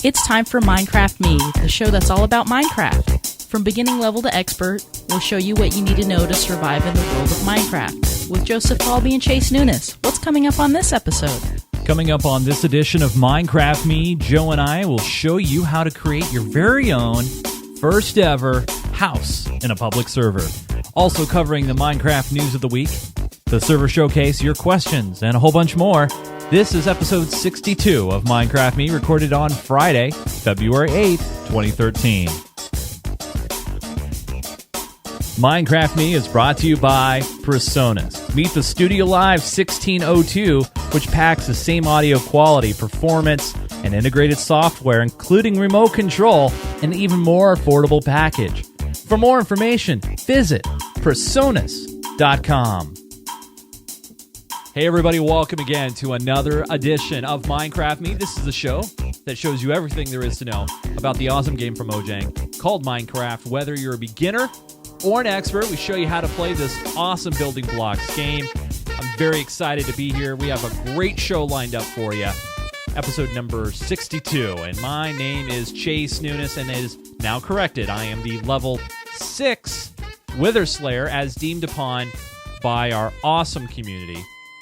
It's time for Minecraft Me, the show that's all about Minecraft. From beginning level to expert, we'll show you what you need to know to survive in the world of Minecraft. With Joesph, Falbey, and Chase Nunes, what's coming up on this episode? Coming up on this edition of Minecraft Me, Joe and I will show you how to create your very own, first ever house in a public server. Also covering the Minecraft news of the week, the server showcase, your questions, and a whole bunch more. This is episode 62 of Minecraft Me, recorded on Friday, February 8th, 2013. Minecraft Me is brought to you by PreSonus. Meet the Studio Live 1602, which packs the same audio quality, performance, and integrated software, including remote control, and an even more affordable package. For more information, visit PreSonus.com. Hey everybody, welcome again to another edition of Minecraft Me. This is the show that shows you everything there is to know about the awesome game from Mojang called Minecraft. Whether you're a beginner or an expert, we show you how to play this awesome building blocks game. I'm very excited to be here. We have a great show lined up for you. Episode number 62. And my name is Chase Nunes, and it is now corrected. I am the level 6 Wither Slayer, as deemed upon by our awesome community.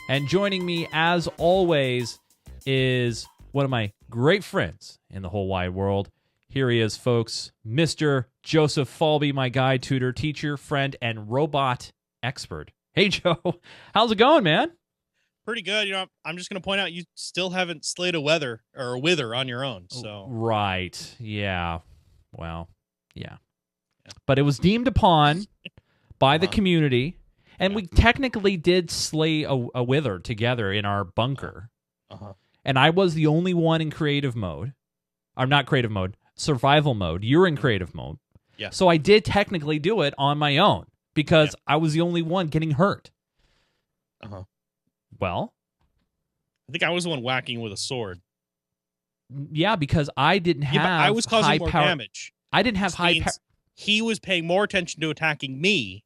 And joining me, as always, is one of my great friends in the whole wide world. Here he is, folks, Mr. Joesph Falbey, my guide, tutor, teacher, friend, and robot expert. Hey, Joe. How's it going, man? Pretty good. You know, I'm just going to point out you still haven't slayed a wither on your own. So Right. Yeah. Well, yeah. But it was deemed upon by the community. And we technically did slay a wither together in our bunker. And I was the only one in creative mode. Or not creative mode, survival mode. You're in creative mode. Yeah. So I did technically do it on my own because I was the only one getting hurt. Well, I think I was the one whacking with a sword. Yeah, because I didn't have but I was causing more damage. I didn't have high power. He was paying more attention to attacking me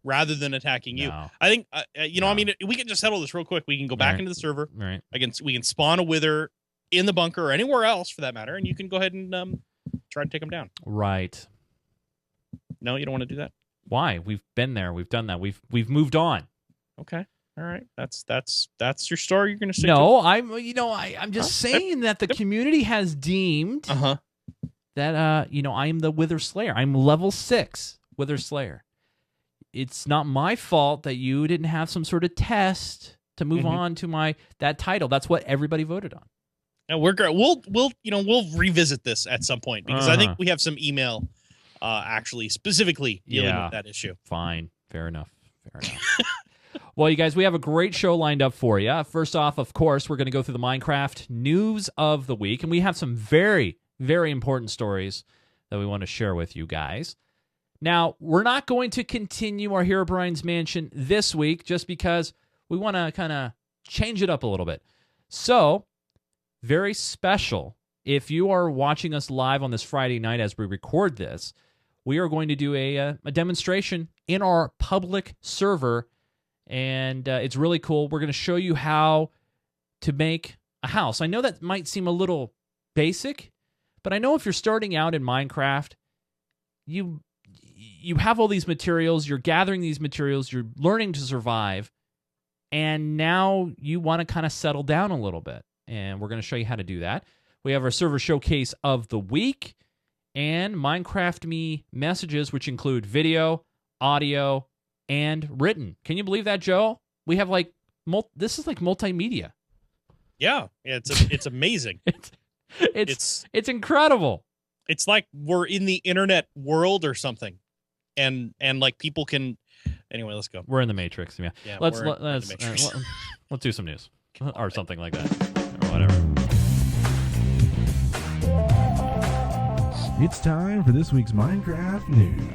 rather than attacking you. I think, I mean, we can just settle this real quick. We can go back into the server. Right. We can spawn a wither in the bunker or anywhere else for that matter, and you can go ahead and try to take them down. Right. No, you don't want to do that? Why? We've been there. We've done that. We've moved on. Okay. All right. That's your story you're going to stick to? No, I'm just saying that the community has deemed that I am the Wither Slayer. I'm level 6 Wither Slayer. It's not my fault that you didn't have some sort of test to move on to that title. That's what everybody voted on. And we're great. We'll revisit this at some point because I think we have some email actually specifically dealing with that issue. Fine. Fair enough. Well, you guys, we have a great show lined up for you. First off, of course, we're going to go through the Minecraft news of the week, and we have some very, very important stories that we want to share with you guys. Now, we're not going to continue our Herobrine's Mansion this week just because we want to kind of change it up a little bit. So, very special. If you are watching us live on this Friday night as we record this, we are going to do a demonstration in our public server, and it's really cool. We're going to show you how to make a house. I know that might seem a little basic, but I know if you're starting out in Minecraft, you have all these materials, you're gathering these materials, you're learning to survive, and now you want to kind of settle down a little bit. And we're going to show you how to do that. We have our server showcase of the week and Minecraft Me messages, which include video, audio, and written. Can you believe that, Joe? We have this is like multimedia. Yeah, it's amazing. It's incredible. It's like we're in the internet world or something, and like people can. Anyway, let's go. We're in the Matrix. Yeah. Let's do some news or something like that. Whatever. It's time for this week's Minecraft news.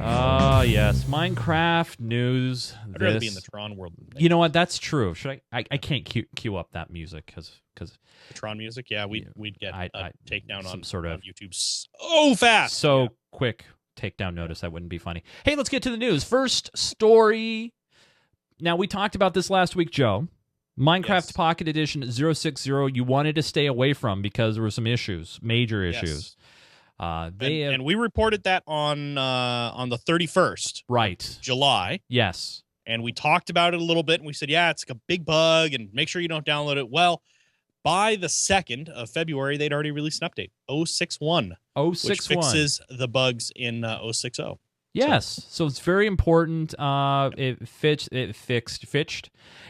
Yes, Minecraft news. I'd rather be in the Tron world. You know what? That's true. Should I can't cue up that music because the Tron music. Yeah, we'd get a takedown on YouTube so fast, quick takedown notice. That wouldn't be funny. Hey, let's get to the news. First story. Now we talked about this last week, Joe. Minecraft Yes. Pocket Edition 060, you wanted to stay away from because there were some issues, major issues. And we reported that on the 31st, right, July. Yes. And we talked about it a little bit, and we said, yeah, it's like a big bug, and make sure you don't download it. Well, by the 2nd of February, they'd already released an update, 061, which fixes the bugs in 060. Yes, so it's very important. It fixed the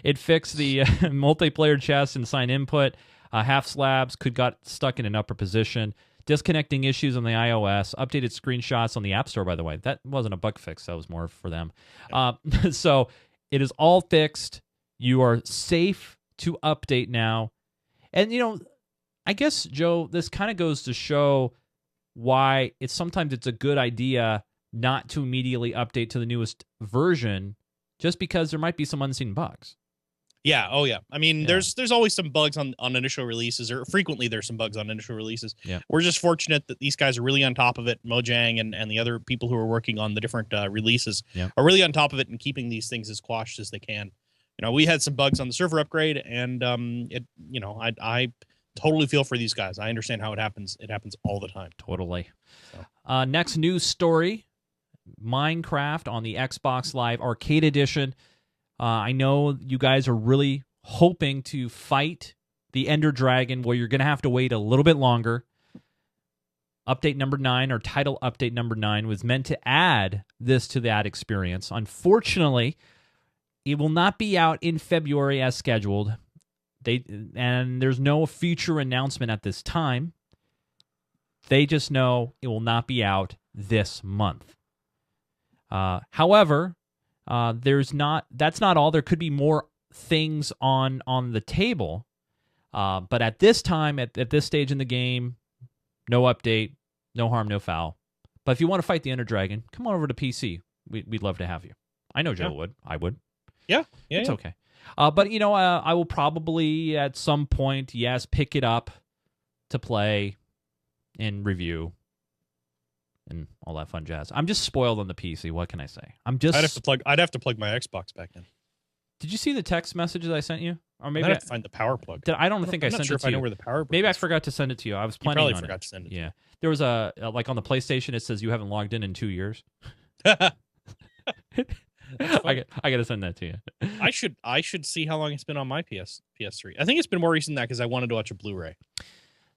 multiplayer chest and sign input. Half slabs got stuck in an upper position. Disconnecting issues on the iOS. Updated screenshots on the App Store, by the way. That wasn't a bug fix. That was more for them. So it is all fixed. You are safe to update now. And, I guess, Joe, this kind of goes to show why sometimes it's a good idea not to immediately update to the newest version, just because there might be some unseen bugs. Yeah. Oh, yeah. I mean, there's always some bugs on initial releases, or frequently there's some bugs on initial releases. Yeah. We're just fortunate that these guys are really on top of it. Mojang and the other people who are working on the different releases are really on top of it and keeping these things as quashed as they can. We had some bugs on the server upgrade, and I totally feel for these guys. I understand how it happens. It happens all the time. Totally. So. Next news story. Minecraft on the Xbox Live Arcade Edition. I know you guys are really hoping to fight the Ender Dragon, where you're going to have to wait a little bit longer. Update number 9, or title update number 9, was meant to add this to that experience. Unfortunately, it will not be out in February as scheduled. And there's no future announcement at this time. They just know it will not be out this month. However, that's not all. There could be more things on the table. But at this time, at this stage in the game, no update, no harm, no foul. But if you want to fight the Ender Dragon, come on over to PC. We'd love to have you. I know Joe would. I would. Yeah. It's okay. But, I will probably at some point, pick it up to play and review and all that fun jazz. I'm just spoiled on the PC. What can I say? I'd have to plug my Xbox back in. Did you see the text messages I sent you? Or maybe I'd have to find the power plug. I don't think I sent it to you. I know where the power plug Maybe is. I forgot to send it to you. I was planning probably on forgot to send it. Yeah. There was like on the PlayStation, it says you haven't logged in 2 years. I got to send that to you. I should see how long it's been on my PS3. I think it's been more recent than that because I wanted to watch a Blu-ray.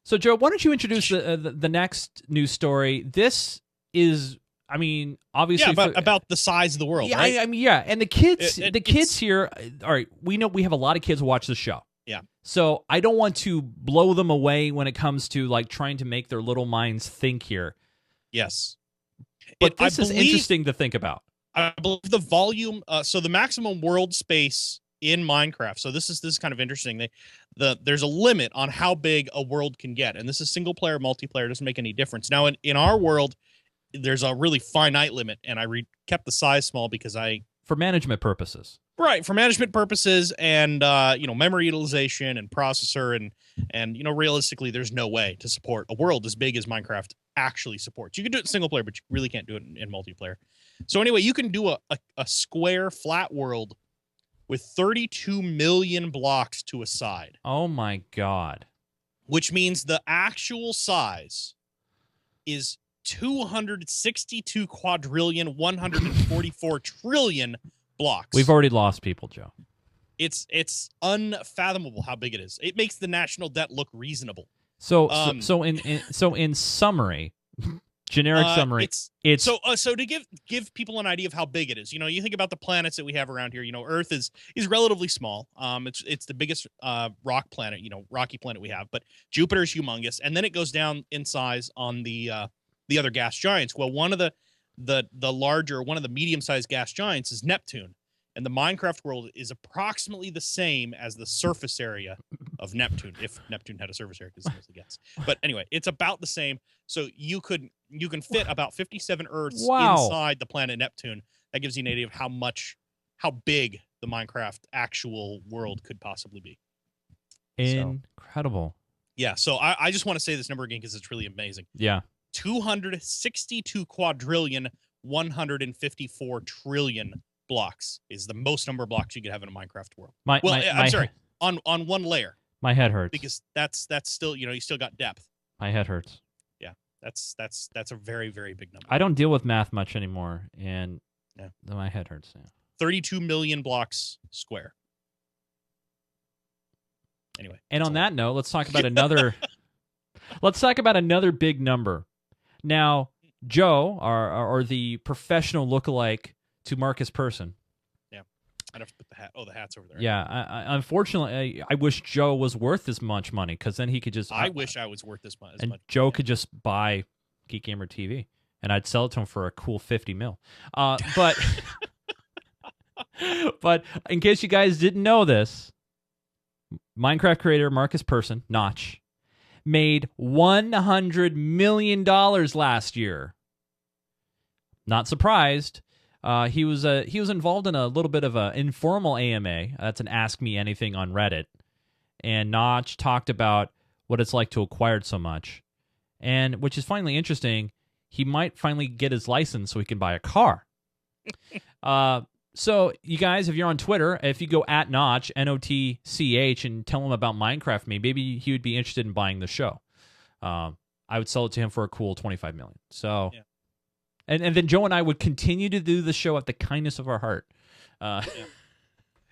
So, Joe, why don't you introduce the next news story? This is, obviously... Yeah, about the size of the world, yeah, right? And the kids kids here... All right, we know we have a lot of kids who watch the show. Yeah. So I don't want to blow them away when it comes to, trying to make their little minds think here. Yes. But this is interesting to think about. I believe the volume... so the maximum world space in Minecraft... So this is kind of interesting. There's a limit on how big a world can get. And this is single-player, multiplayer. Doesn't make any difference. Now, in our world... there's a really finite limit, and I kept the size small because for management purposes. Right, for management purposes and memory utilization and processor and realistically there's no way to support a world as big as Minecraft actually supports. You can do it in single player, but you really can't do it in multiplayer. So anyway, you can do a square flat world with 32 million blocks to a side. Oh my god. Which means the actual size is 262 quadrillion 144 trillion blocks. We've already lost people, Joe. It's unfathomable how big it is. It makes the national debt look reasonable. So in summary, generic summary, it's so to give people an idea of how big it is. You think about the planets that we have around here. Earth is relatively small. It's the biggest rock planet, rocky planet we have. But Jupiter is humongous, and then it goes down in size on the other gas giants. Well, one of the larger, one of the medium-sized gas giants is Neptune, and the Minecraft world is approximately the same as the surface area of Neptune, if Neptune had a surface area, because it's mostly gas. But anyway, it's about the same. So you can fit about 57 Earths inside the planet Neptune. That gives you an idea of how big the Minecraft actual world could possibly be. Incredible. Yeah. So I just want to say this number again because it's really amazing. Yeah. 262 quadrillion 154 trillion blocks is the most number of blocks you could have in a Minecraft world. I'm sorry. on one layer, My head hurts. because that's still, you still got depth. My head hurts. Yeah, that's a very, very big number. I don't deal with math much anymore, and Yeah. my head hurts. Yeah. 32 million blocks square. Anyway. And that's on all. that note, let's talk about another. Let's talk about another big number. Now, Joe, or the professional lookalike to Marcus Persson. I'd have to put the hat. Oh, the hat's over there. Yeah, unfortunately, I wish Joe was worth this much money, because then he could just. I wish I was worth this much. And Joe could just buy Geek Gamer TV, and I'd sell it to him for a cool $50 million. But but in case you guys didn't know this, Minecraft creator Marcus Persson, Notch, made $100 million last year. Not surprised. He was involved in a little bit of an informal AMA. That's an Ask Me Anything on Reddit. And Notch talked about what it's like to acquire so much. And which is finally interesting, he might finally get his license so he can buy a car. So you guys, if you're on Twitter, if you go at Notch, Notch, and tell him about Minecraft Me, maybe he would be interested in buying the show. I would sell it to him for a cool $25 million. So, yeah. and then Joe and I would continue to do the show at the kindness of our heart. Yeah,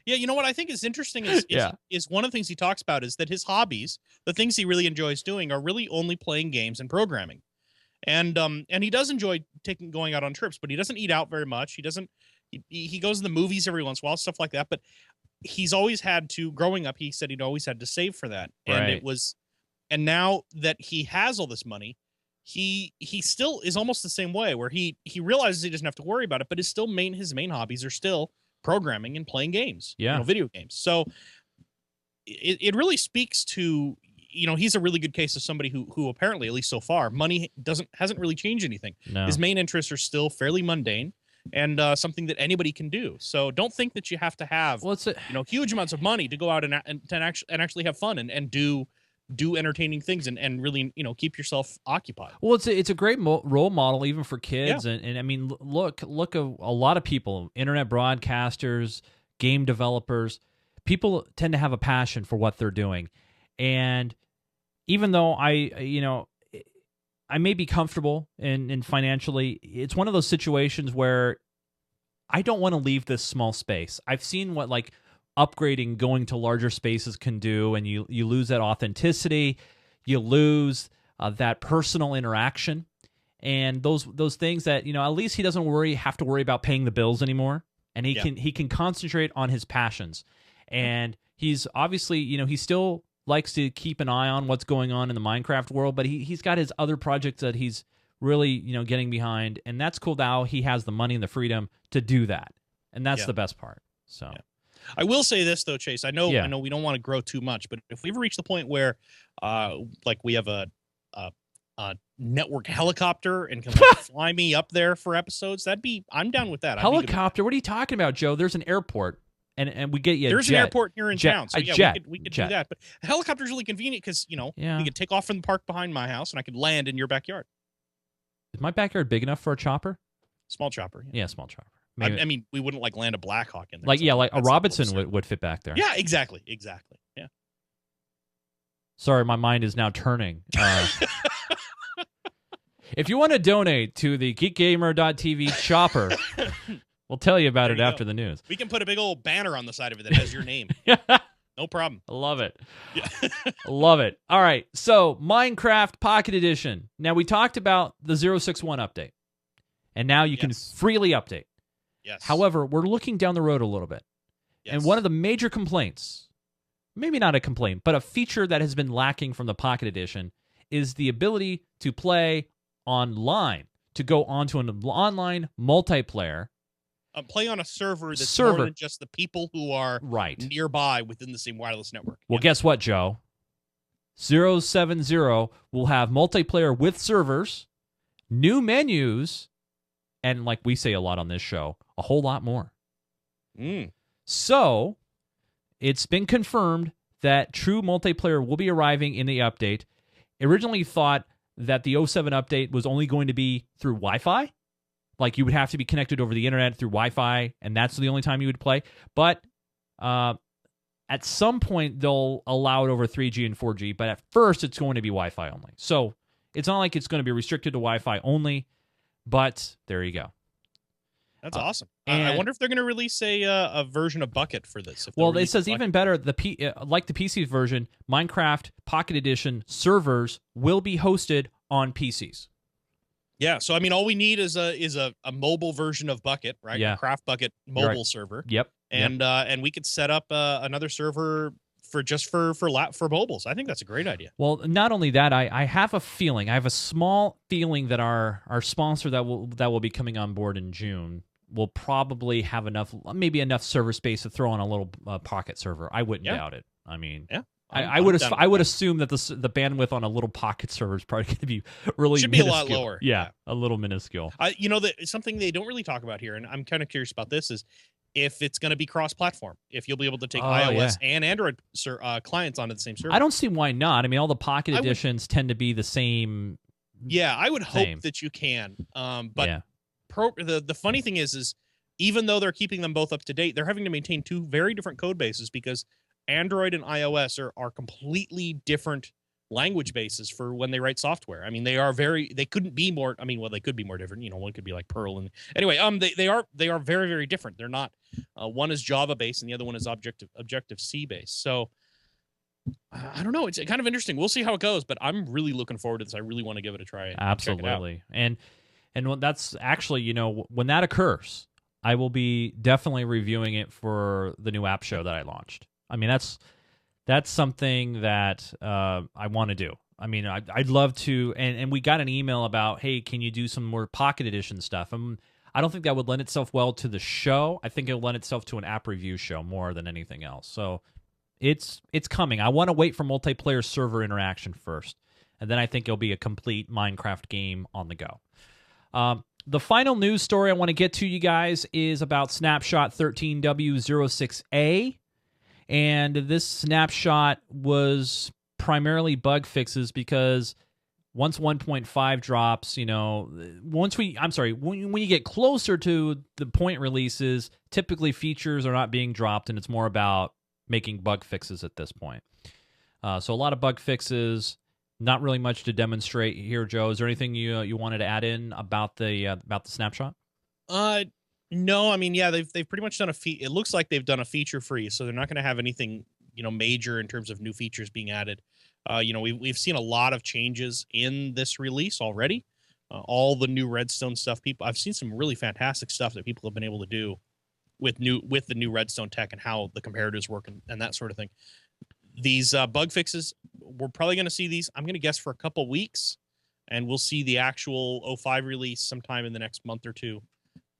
you know what I think is interesting is one of the things he talks about is that his hobbies, the things he really enjoys doing, are really only playing games and programming. And he does enjoy going out on trips, but he doesn't eat out very much. He goes to the movies every once in a while, stuff like that. But he's always had to, growing up, he said he'd always had to save for that. And Right. and now that he has all this money, he still is almost the same way, where he realizes he doesn't have to worry about it, but his main hobbies are still programming and playing games, Yeah. video games. So it really speaks to, he's a really good case of somebody who apparently, at least so far, money hasn't really changed anything. No. His main interests are still fairly mundane and something that anybody can do. So don't think that you have to have huge amounts of money to go out and actually have fun and do entertaining things and really keep yourself occupied. Well, it's a great role model even for kids, and I mean, look at a lot of people, internet broadcasters, game developers. People tend to have a passion for what they're doing, and even though I may be comfortable and financially, it's one of those situations where I don't want to leave this small space. I've seen what upgrading, going to larger spaces can do, and you lose that authenticity, you lose that personal interaction, and those things that at least he doesn't have to worry about paying the bills anymore, and he can concentrate on his passions, and he's obviously he still likes to keep an eye on what's going on in the Minecraft world, but he's got his other projects that he's really getting behind, and that's cool. Now he has the money and the freedom to do that, and that's the best part. So. Yeah. I will say this though, Chase. I know we don't want to grow too much, but if we ever reach the point where, we have a network helicopter and can fly me up there for episodes, I'm down with that. Helicopter? What are you talking about, Joe? There's an airport, and we get you. There's an airport here in town, so we could do that. But a helicopter's really convenient because we could take off from the park behind my house, and I could land in your backyard. Is my backyard big enough for a chopper? Small chopper. Yeah, small chopper. I mean, we wouldn't land a Blackhawk in there. Like a Robinson would fit back there. Yeah, exactly. Yeah. Sorry, my mind is now turning. If you want to donate to the GeekGamer.tv chopper, we'll tell you about it after the news. We can put a big old banner on the side of it that has your name. No problem. I love it. Yeah. Love it. All right, so Minecraft Pocket Edition. Now, we talked about the 061 update, and now you can freely update. Yes. However, we're looking down the road a little bit. Yes. And one of the major complaints, maybe not a complaint, but a feature that has been lacking from the Pocket Edition is the ability to play online, to go onto an online multiplayer. Play on a server that's more than just the people who are nearby within the same wireless network. Well, guess what, Joe? 070 will have multiplayer with servers, new menus, and like we say a lot on this show, a whole lot more. So, it's been confirmed that true multiplayer will be arriving in the update. Originally thought that the 07 update was only going to be through Wi-Fi. Like, you would have to be connected over the internet through Wi-Fi, and that's the only time you would play. But At some point, they'll allow it over 3G and 4G, but at first, it's going to be Wi-Fi only. So it's not like it's going to be restricted to Wi-Fi only, but there you go. That's awesome. and- I wonder if they're going to release a version of Bucket for this. Well, it says even better, like the PC version, Minecraft Pocket Edition servers will be hosted on PCs. Yeah, so I mean, all we need is a mobile version of Bucket, right? Yeah. A Craft Bucket mobile right. server. Yep. And we could set up another server for mobiles. I think that's a great idea. Well, not only that, I have a small feeling that our sponsor that will be coming on board in June will probably have maybe enough server space to throw on a little pocket server. I wouldn't doubt it. I mean, yeah. I would assume that the bandwidth on a little pocket server is probably going to be really should minuscule. be a lot lower. Yeah, a little minuscule. Something they don't really talk about here, and I'm kind of curious about this, is if it's going to be cross-platform, if you'll be able to take iOS and Android clients onto the same server. I don't see why not. I mean, all the Pocket Editions tend to be the same. Yeah, I would hope that you can. But yeah. The funny thing is even though they're keeping them both up to date, they're having to maintain two very different code bases because Android and iOS are completely different language bases for when they write software. I mean, they couldn't be more, I mean, well, they could be more different. One could be like Perl. And anyway, they are very, very different. They're not, one is Java based and the other one is Objective-C based. So I don't know. It's kind of interesting. We'll see how it goes, but I'm really looking forward to this. I really want to give it a try. Absolutely. And that's actually, when that occurs, I will be definitely reviewing it for the new app show that I launched. I mean, that's something that I want to do. I mean, I'd love to, and we got an email about, hey, can you do some more Pocket Edition stuff? I don't think that would lend itself well to the show. I think it would lend itself to an app review show more than anything else. So it's coming. I want to wait for multiplayer server interaction first, and then I think it'll be a complete Minecraft game on the go. The final news story I want to get to you guys is about Snapshot 13W06A. And this snapshot was primarily bug fixes because once 1.5 drops, when you get closer to the point releases, typically features are not being dropped, and it's more about making bug fixes at this point. So a lot of bug fixes, not really much to demonstrate here, Joe. Is there anything you wanted to add in about the snapshot? No, I mean, yeah, they've pretty much done it looks like they've done a feature free, so they're not going to have anything, major in terms of new features being added. We've seen a lot of changes in this release already. All the new Redstone stuff, I've seen some really fantastic stuff that people have been able to do with the new Redstone tech and how the comparatives work and that sort of thing. These bug fixes, we're probably going to see these, I'm going to guess, for a couple weeks, and we'll see the actual 05 release sometime in the next month or two.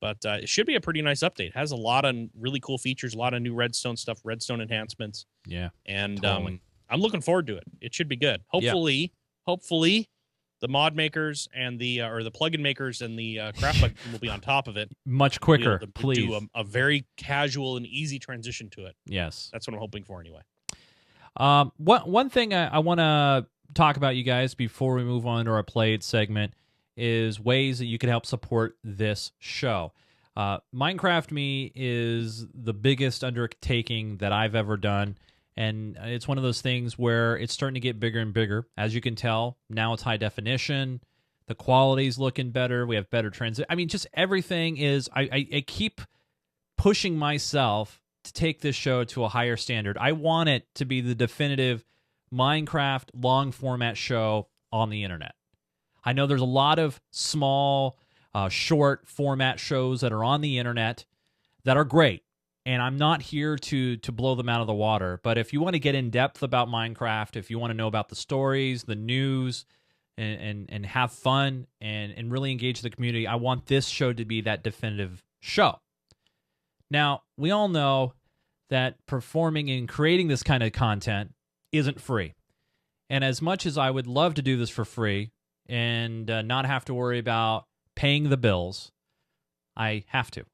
But it should be a pretty nice update. It has a lot of really cool features, a lot of new Redstone stuff, Redstone enhancements. Yeah. And totally. I'm looking forward to it. It should be good. Hopefully, the mod makers and the plugin makers and the craft bug will be on top of it. Much quicker, please. Do a very casual and easy transition to it. Yes. That's what I'm hoping for anyway. One thing I want to talk about, you guys, before we move on to our Played segment is ways that you can help support this show. Minecraft Me is the biggest undertaking that I've ever done, and it's one of those things where it's starting to get bigger and bigger. As you can tell, now it's high definition. The quality's looking better. We have better transit. I mean, just everything is... I keep pushing myself to take this show to a higher standard. I want it to be the definitive Minecraft long-format show on the internet. I know there's a lot of small, short format shows that are on the internet that are great, and I'm not here to blow them out of the water. But if you want to get in depth about Minecraft, if you want to know about the stories, the news, and have fun and really engage the community, I want this show to be that definitive show. Now, we all know that performing and creating this kind of content isn't free. And as much as I would love to do this for free, and not have to worry about paying the bills, I have to.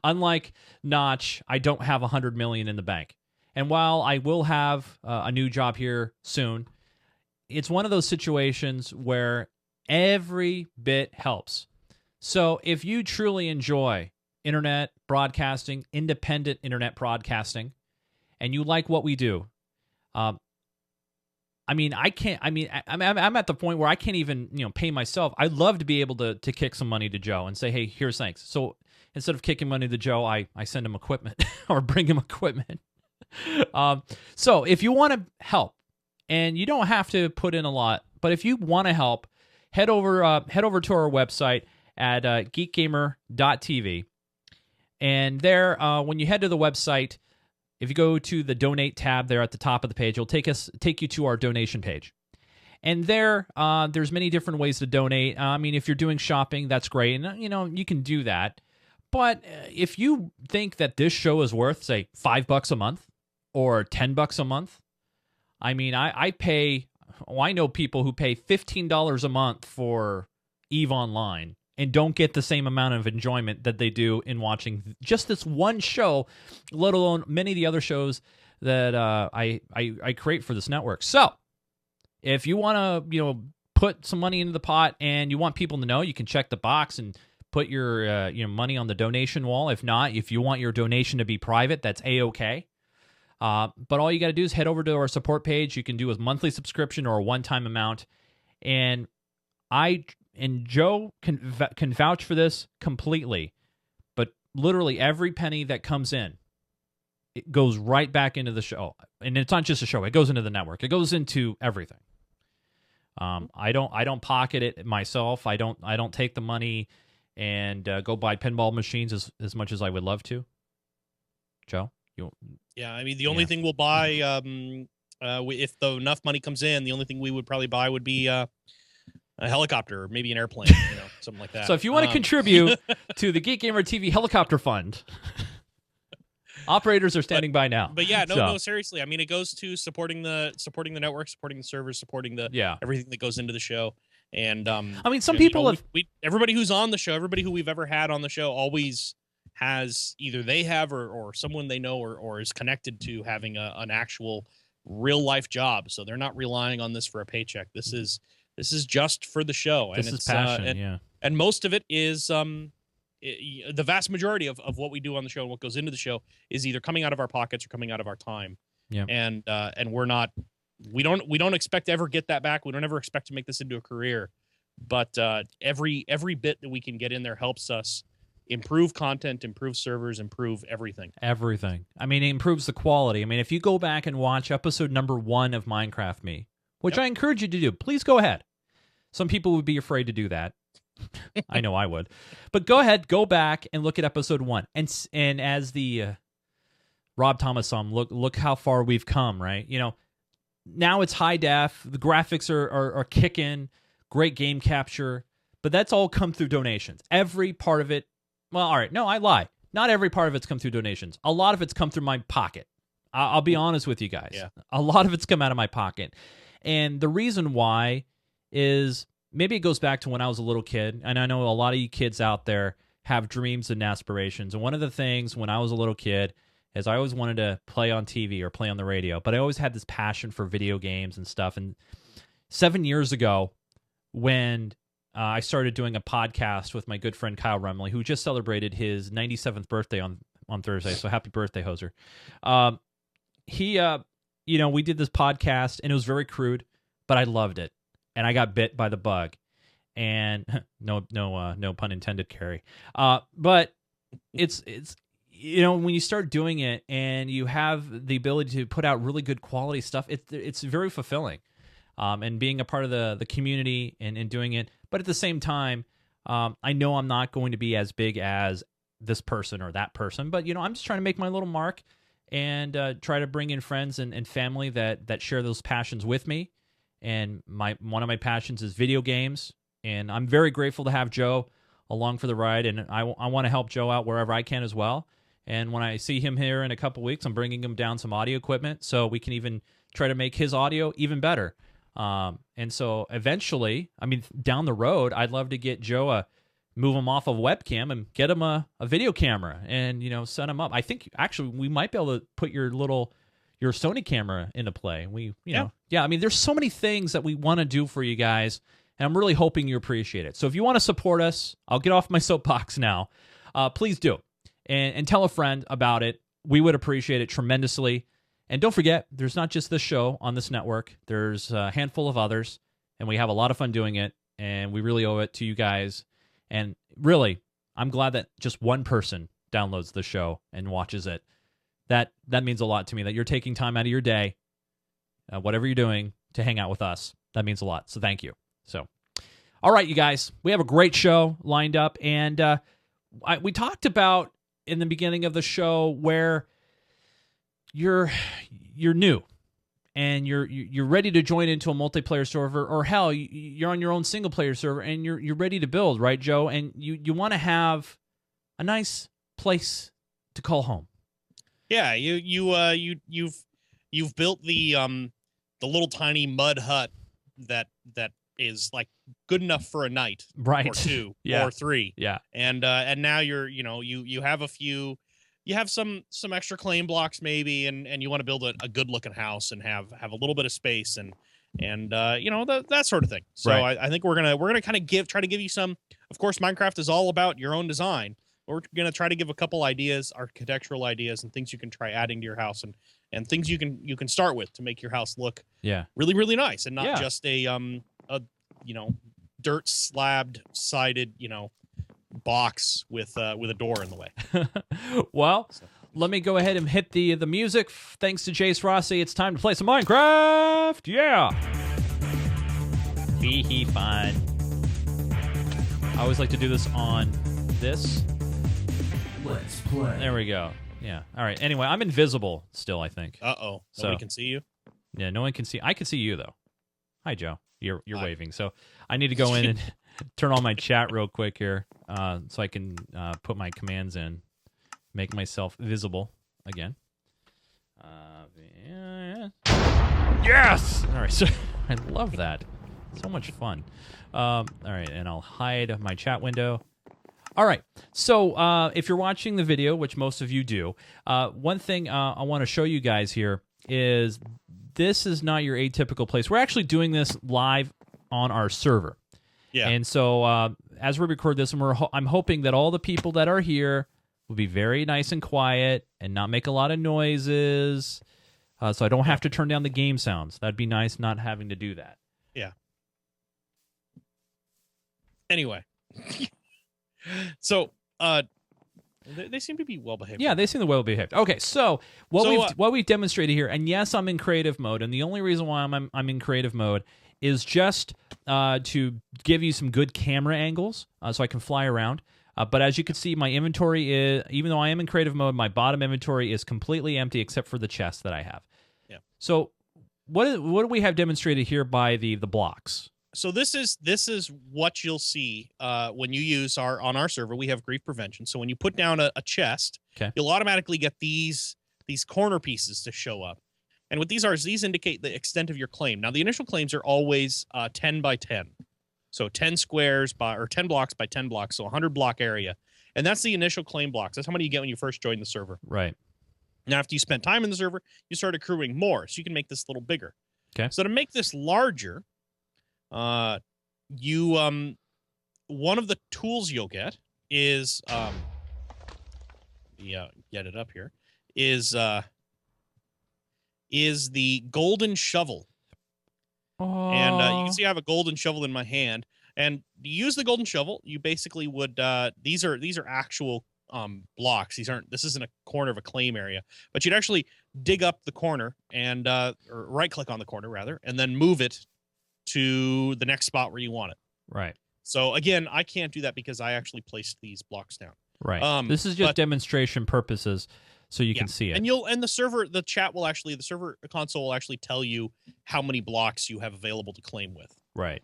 Unlike Notch, I don't have $100 million in the bank. And while I will have a new job here soon, it's one of those situations where every bit helps. So if you truly enjoy internet broadcasting, independent internet broadcasting, and you like what we do, I mean, I can't. I mean, I'm at the point where I can't even pay myself. I'd love to be able to kick some money to Joe and say, hey, here's thanks. So instead of kicking money to Joe, I send him equipment or bring him equipment. So if you want to help, and you don't have to put in a lot, but if you want to help, head over to our website at GeekGamer.tv, and there, when you head to the website, if you go to the donate tab there at the top of the page, it'll take you to our donation page. And there, there's many different ways to donate. I mean, if you're doing shopping, that's great, and you can do that. But if you think that this show is worth, say, $5 a month or $10 a month, I mean, I know people who pay $15 a month for EVE Online and don't get the same amount of enjoyment that they do in watching just this one show, let alone many of the other shows that I create for this network. So if you want to put some money into the pot and you want people to know, you can check the box and put your money on the donation wall. If not, if you want your donation to be private, that's A-OK. But all you got to do is head over to our support page. You can do a monthly subscription or a one-time amount. And Joe can vouch for this completely, but literally every penny that comes in, it goes right back into the show. And it's not just a show; it goes into the network. It goes into everything. I don't pocket it myself. I don't take the money and go buy pinball machines as much as I would love to. Joe, yeah, I mean the only thing we'll buy if enough money comes in, the only thing we would probably buy would be a helicopter or maybe an airplane, something like that. So if you want to contribute to the Geek Gamer TV helicopter fund, operators are standing by now. But yeah, no, seriously. I mean, it goes to supporting the network, supporting the servers, supporting everything that goes into the show. And I mean, some people everybody who's on the show, everybody who we've ever had on the show, always has either they have or someone they know or is connected to having an actual real life job. So they're not relying on this for a paycheck. This is just for the show. This is passion, and most of it is the vast majority of what we do on the show and what goes into the show is either coming out of our pockets or coming out of our time. Yeah. And we don't expect to ever get that back. We don't ever expect to make this into a career, but every bit that we can get in there helps us improve content, improve servers, improve everything. Everything. I mean, it improves the quality. I mean, if you go back and watch episode number 1 of Minecraft Me, which I encourage you to do, please go ahead. Some people would be afraid to do that. I know I would. But go ahead, go back and look at episode 1. And as the Rob Thomas song, look how far we've come, right? Now it's high def, the graphics are kicking, great game capture, but that's all come through donations. Every part of it, well, all right, no, I lie. Not every part of it's come through donations. A lot of it's come through my pocket. I'll be honest with you guys. Yeah. A lot of it's come out of my pocket. And the reason why is maybe it goes back to when I was a little kid, and I know a lot of you kids out there have dreams and aspirations. And one of the things when I was a little kid is I always wanted to play on TV or play on the radio, but I always had this passion for video games and stuff. And 7 years ago, when I started doing a podcast with my good friend Kyle Remley, who just celebrated his 97th birthday on Thursday, so happy birthday, Hoser. We did this podcast, and it was very crude, but I loved it. And I got bit by the bug, and no pun intended, Carrie. But it's when you start doing it and you have the ability to put out really good quality stuff, it's very fulfilling. And being a part of the community and doing it, but at the same time, I know I'm not going to be as big as this person or that person, but I'm just trying to make my little mark and try to bring in friends and family that share those passions with me. And one of my passions is video games, and I'm very grateful to have Joe along for the ride, and I want to help Joe out wherever I can as well. And when I see him here in a couple weeks, I'm bringing him down some audio equipment so we can even try to make his audio even better. And so eventually, I mean, down the road, I'd love to get Joe move him off of webcam and get him a video camera and set him up. I think actually we might be able to put your Sony camera into play. I mean, there's so many things that we want to do for you guys, and I'm really hoping you appreciate it. So if you want to support us, I'll get off my soapbox now. Please do, and tell a friend about it. We would appreciate it tremendously. And don't forget, there's not just this show on this network. There's a handful of others, and we have a lot of fun doing it, and we really owe it to you guys. And really, I'm glad that just one person downloads the show and watches it. That means a lot to me, that you're taking time out of your day, whatever you're doing, to hang out with us. That means a lot, so thank you. So, all right, you guys, we have a great show lined up, and we talked about in the beginning of the show where you're new and you're ready to join into a multiplayer server, or hell, you're on your own single player server and you're ready to build, right, Joe? And you want to have a nice place to call home. Yeah, you've built the little tiny mud hut that is like good enough for a night, right? Or two, yeah. or three, yeah. And now you have a few, you have some extra claim blocks maybe, and you want to build a good looking house and have a little bit of space and that sort of thing. So right. I think we're gonna kind of try to give you some. Of course, Minecraft is all about your own design. We're gonna try to give a couple ideas, architectural ideas, and things you can try adding to your house, and things you can start with to make your house look really, really nice, and not just a dirt slabbed sided box with a door in the way. Well, let me go ahead and hit the music. Thanks to Jace Rossi, it's time to play some Minecraft. Yeah. Hee fine. I always like to do this on this. Let's play. There we go. Yeah. All right. Anyway, I'm invisible still, I think. Uh-oh. Nobody can see you? Yeah, no one can see. I can see you, though. Hi, Joe. You're waving. So I need to go in and turn on my chat real quick here so I can put my commands in, make myself visible again. Yes! All right. So I love that. So much fun. All right. And I'll hide my chat window. All right, so if you're watching the video, which most of you do, one thing I want to show you guys here is this is not your atypical place. We're actually doing this live on our server. Yeah. And so as we record this, and I'm hoping that all the people that are here will be very nice and quiet and not make a lot of noises, so I don't have to turn down the game sounds. That'd be nice not having to do that. Yeah. Anyway. So, they seem to be well behaved. Yeah, they seem to be well behaved. Okay, so what we've demonstrated here, and yes, I'm in creative mode, and the only reason why I'm in creative mode is just to give you some good camera angles, so I can fly around. But as you can see, my inventory is, even though I am in creative mode, my bottom inventory is completely empty except for the chest that I have. Yeah. So what do we have demonstrated here by the blocks? So this is what you'll see when you use on our server. We have grief prevention. So when you put down a chest, you'll automatically get these corner pieces to show up. And what these are is these indicate the extent of your claim. Now the initial claims are always 10 by 10. So 10 squares or 10 blocks by 10 blocks, so 100 block area. And that's the initial claim blocks. That's how many you get when you first join the server. Right. Now after you spend time in the server, you start accruing more, so you can make this a little bigger. Okay. So to make this larger, one of the tools you'll get is get it up here is the golden shovel. Oh. And you can see I have a golden shovel in my hand, and to use the golden shovel, you basically would these are actual blocks. This isn't a corner of a claim area, but you'd actually dig up the corner and or right click on the corner rather, and then move it to the next spot where you want it. Right. So again, I can't do that because I actually placed these blocks down. Right. This is just demonstration purposes, so you can see it. And the server console will actually tell you how many blocks you have available to claim with. Right.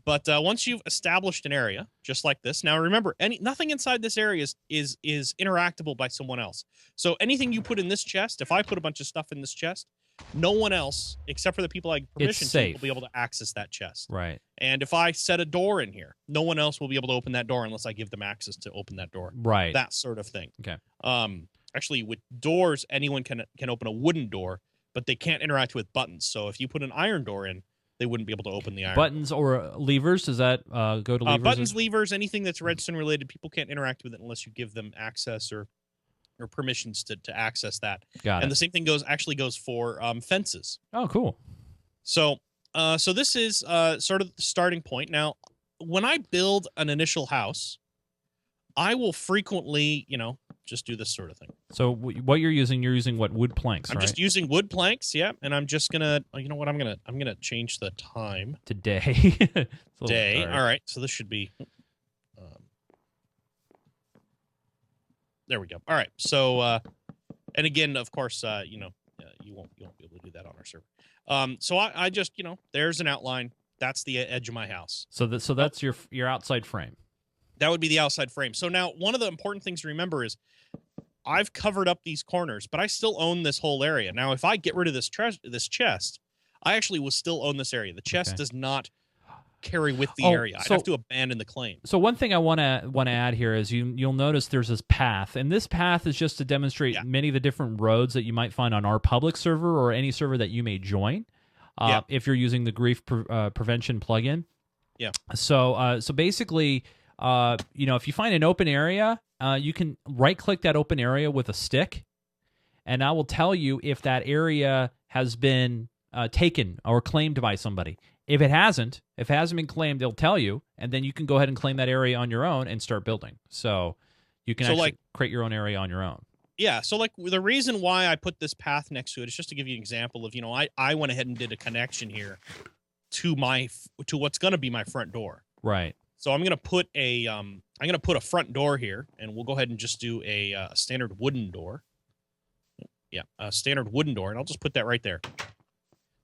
But once you've established an area just like this, now remember, nothing inside this area is interactable by someone else. So anything you put in this chest, if I put a bunch of stuff in this chest, no one else, except for the people I give permission to, will be able to access that chest. Right. And if I set a door in here, no one else will be able to open that door unless I give them access to open that door. Right. That sort of thing. Okay. Actually, with doors, anyone can open a wooden door, but they can't interact with buttons. So if you put an iron door in, they wouldn't be able to open the iron. Buttons or levers? Does that go to levers? Buttons, levers, anything that's redstone related, people can't interact with it unless you give them access or or permissions to access that. Got And it. the same thing actually goes for fences. Oh, cool. So so this is sort of the starting point. Now, when I build an initial house, I will frequently, just do this sort of thing. So what you're using what, wood planks, I'm right? just using wood planks, yeah, and I'm just gonna, you know what, I'm gonna change the time. Today. It's a little Day. dark. All right, so this should be. There we go. All right, so and again, of course, you won't be able to do that on our server. So I just, there's an outline. That's the edge of my house. So that's your outside frame. That would be the outside frame. So now one of the important things to remember is I've covered up these corners, but I still own this whole area. Now, if I get rid of this chest, I actually will still own this area. The chest does not carry with the area. I'd have to abandon the claim. So one thing I want to add here is you'll notice there's this path, and this path is just to demonstrate many of the different roads that you might find on our public server or any server that you may join. If you're using the grief prevention plugin. Yeah. So basically, if you find an open area, you can right-click that open area with a stick, and I will tell you if that area has been taken or claimed by somebody. If it hasn't been claimed, they'll tell you, and then you can go ahead and claim that area on your own and start building. So you can actually create your own area on your own. Yeah, so the reason why I put this path next to it is just to give you an example of, I went ahead and did a connection here to what's going to be my front door. Right. So I'm going to put a front door here, and we'll go ahead and just do a standard wooden door. Yeah, a standard wooden door, and I'll just put that right there.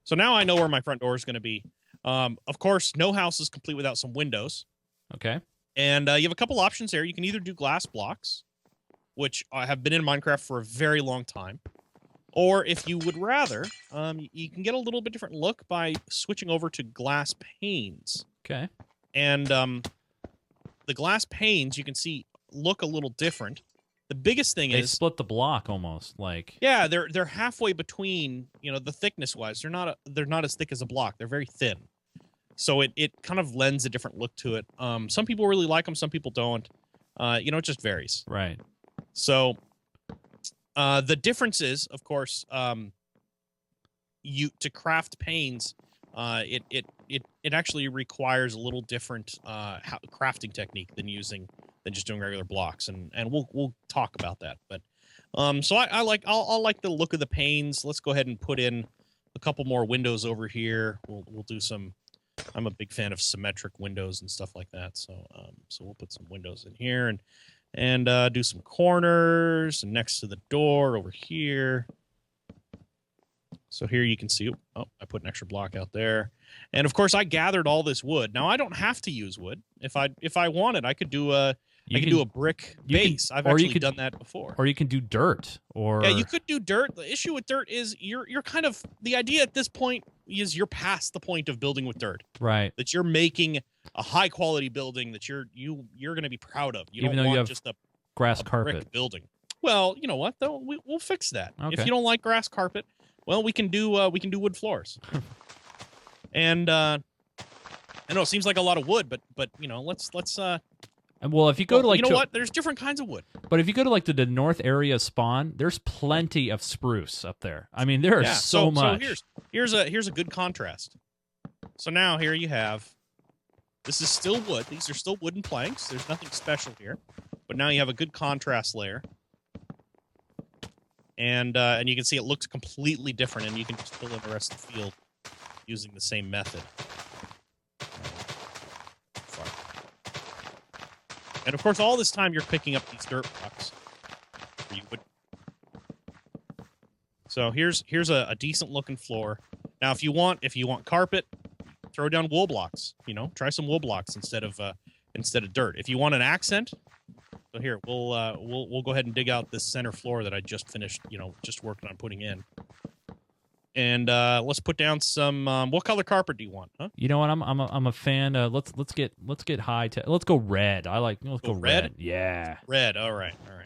So now I know where my front door is going to be. Of course, no house is complete without some windows. Okay. And you have a couple options there. You can either do glass blocks, which have been in Minecraft for a very long time. Or if you would rather, you can get a little bit different look by switching over to glass panes. Okay. And the glass panes, you can see, look a little different. The biggest thing they is split the block almost, like. Yeah, they're halfway between, the thickness wise. They're not as thick as a block. They're very thin. So it kind of lends a different look to it. Some people really like them, some people don't. It just varies. Right. So the difference is, of course, to craft panes, it actually requires a little different crafting technique than just doing regular blocks, and we'll talk about that. But so I'll like the look of the panes. Let's go ahead and put in a couple more windows over here. We'll do some. I'm a big fan of symmetric windows and stuff like that. So we'll put some windows in here and do some corners and next to the door over here. So here you can see, I put an extra block out there. And of course I gathered all this wood. Now I don't have to use wood. If I wanted, I could do a brick base. I've actually done that before. Or you can do dirt. Or yeah, you could do dirt. The issue with dirt is you're kind of, the idea at this point is you're past the point of building with dirt. Right. That you're making a high quality building that you're going to be proud of. Even though you have just a grass brick carpet building. Well, you know what though? We'll fix that. Okay. If you don't like grass carpet, well, we can do wood floors. And I know it seems like a lot of wood, but let's well, if you go to like, what? There's different kinds of wood. But if you go to like the north area spawn, there's plenty of spruce up there. I mean, there is so much. So here's a good contrast. So now here you have, this is still wood. These are still wooden planks. There's nothing special here, but now you have a good contrast layer. And you can see it looks completely different, and you can just fill in the rest of the field using the same method. And of course, all this time you're picking up these dirt blocks. So here's a decent looking floor. Now, if you want carpet, throw down wool blocks. Try some wool blocks instead of dirt. If you want an accent, so here we'll go ahead and dig out this center floor that I just finished. Just working on putting in. And let's put down some. What color carpet do you want? Huh? You know what? I'm a fan. Let's get high. Let's go red. Let's go red. Yeah. Red. All right. Here